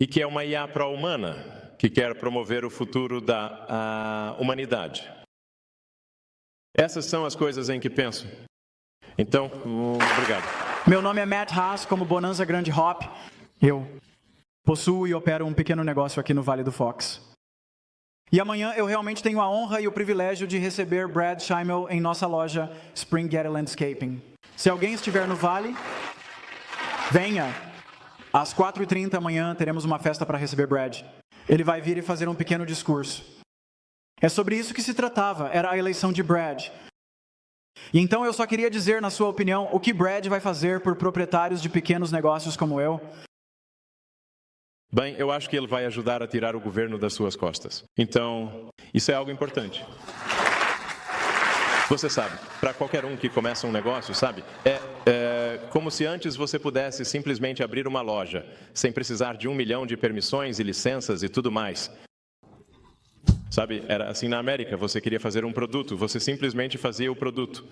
E que é uma IA pró-humana, que quer promover o futuro da humanidade. Essas são as coisas em que penso. Então, obrigado.
Meu nome é Matt Haas, como Bonanza Grande Hop. Eu possuo e opero um pequeno negócio aqui no Vale do Fox. E amanhã eu realmente tenho a honra e o privilégio de receber Brad Schimmel em nossa loja Spring Getty Landscaping. Se alguém estiver no Vale, venha. Às 4h30 amanhã teremos uma festa para receber Brad. Ele vai vir e fazer um pequeno discurso. É sobre isso que se tratava, era a eleição de Brad. E então eu só queria dizer, na sua opinião, o que Brad vai fazer por proprietários de pequenos negócios como eu?
Bem, eu acho que ele vai ajudar a tirar o governo das suas costas. Então, isso é algo importante. Você sabe, para qualquer um que começa um negócio, é como se antes você pudesse simplesmente abrir uma loja, sem precisar de 1 milhão de permissões e licenças e tudo mais. Era assim na América, você queria fazer um produto, você simplesmente fazia o produto.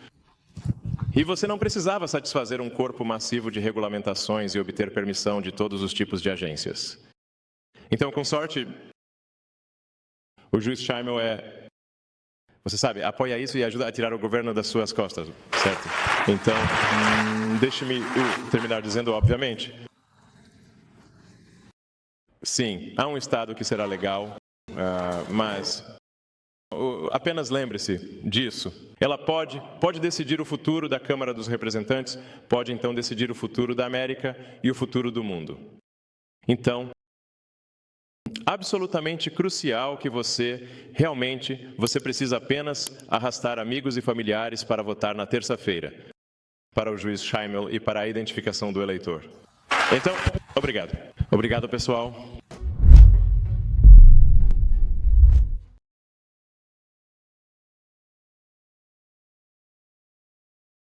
E você não precisava satisfazer um corpo massivo de regulamentações e obter permissão de todos os tipos de agências. Então, com sorte, o juiz Schimmel apoia isso e ajuda a tirar o governo das suas costas, certo? Então, deixe-me terminar dizendo, obviamente, sim, há um estado que será legal, mas apenas lembre-se disso. Ela pode decidir o futuro da Câmara dos Representantes, pode então decidir o futuro da América e o futuro do mundo. Então, absolutamente crucial que você precisa apenas arrastar amigos e familiares para votar na terça-feira, para o juiz Schimmel e para a identificação do eleitor. Então, obrigado. Obrigado, pessoal.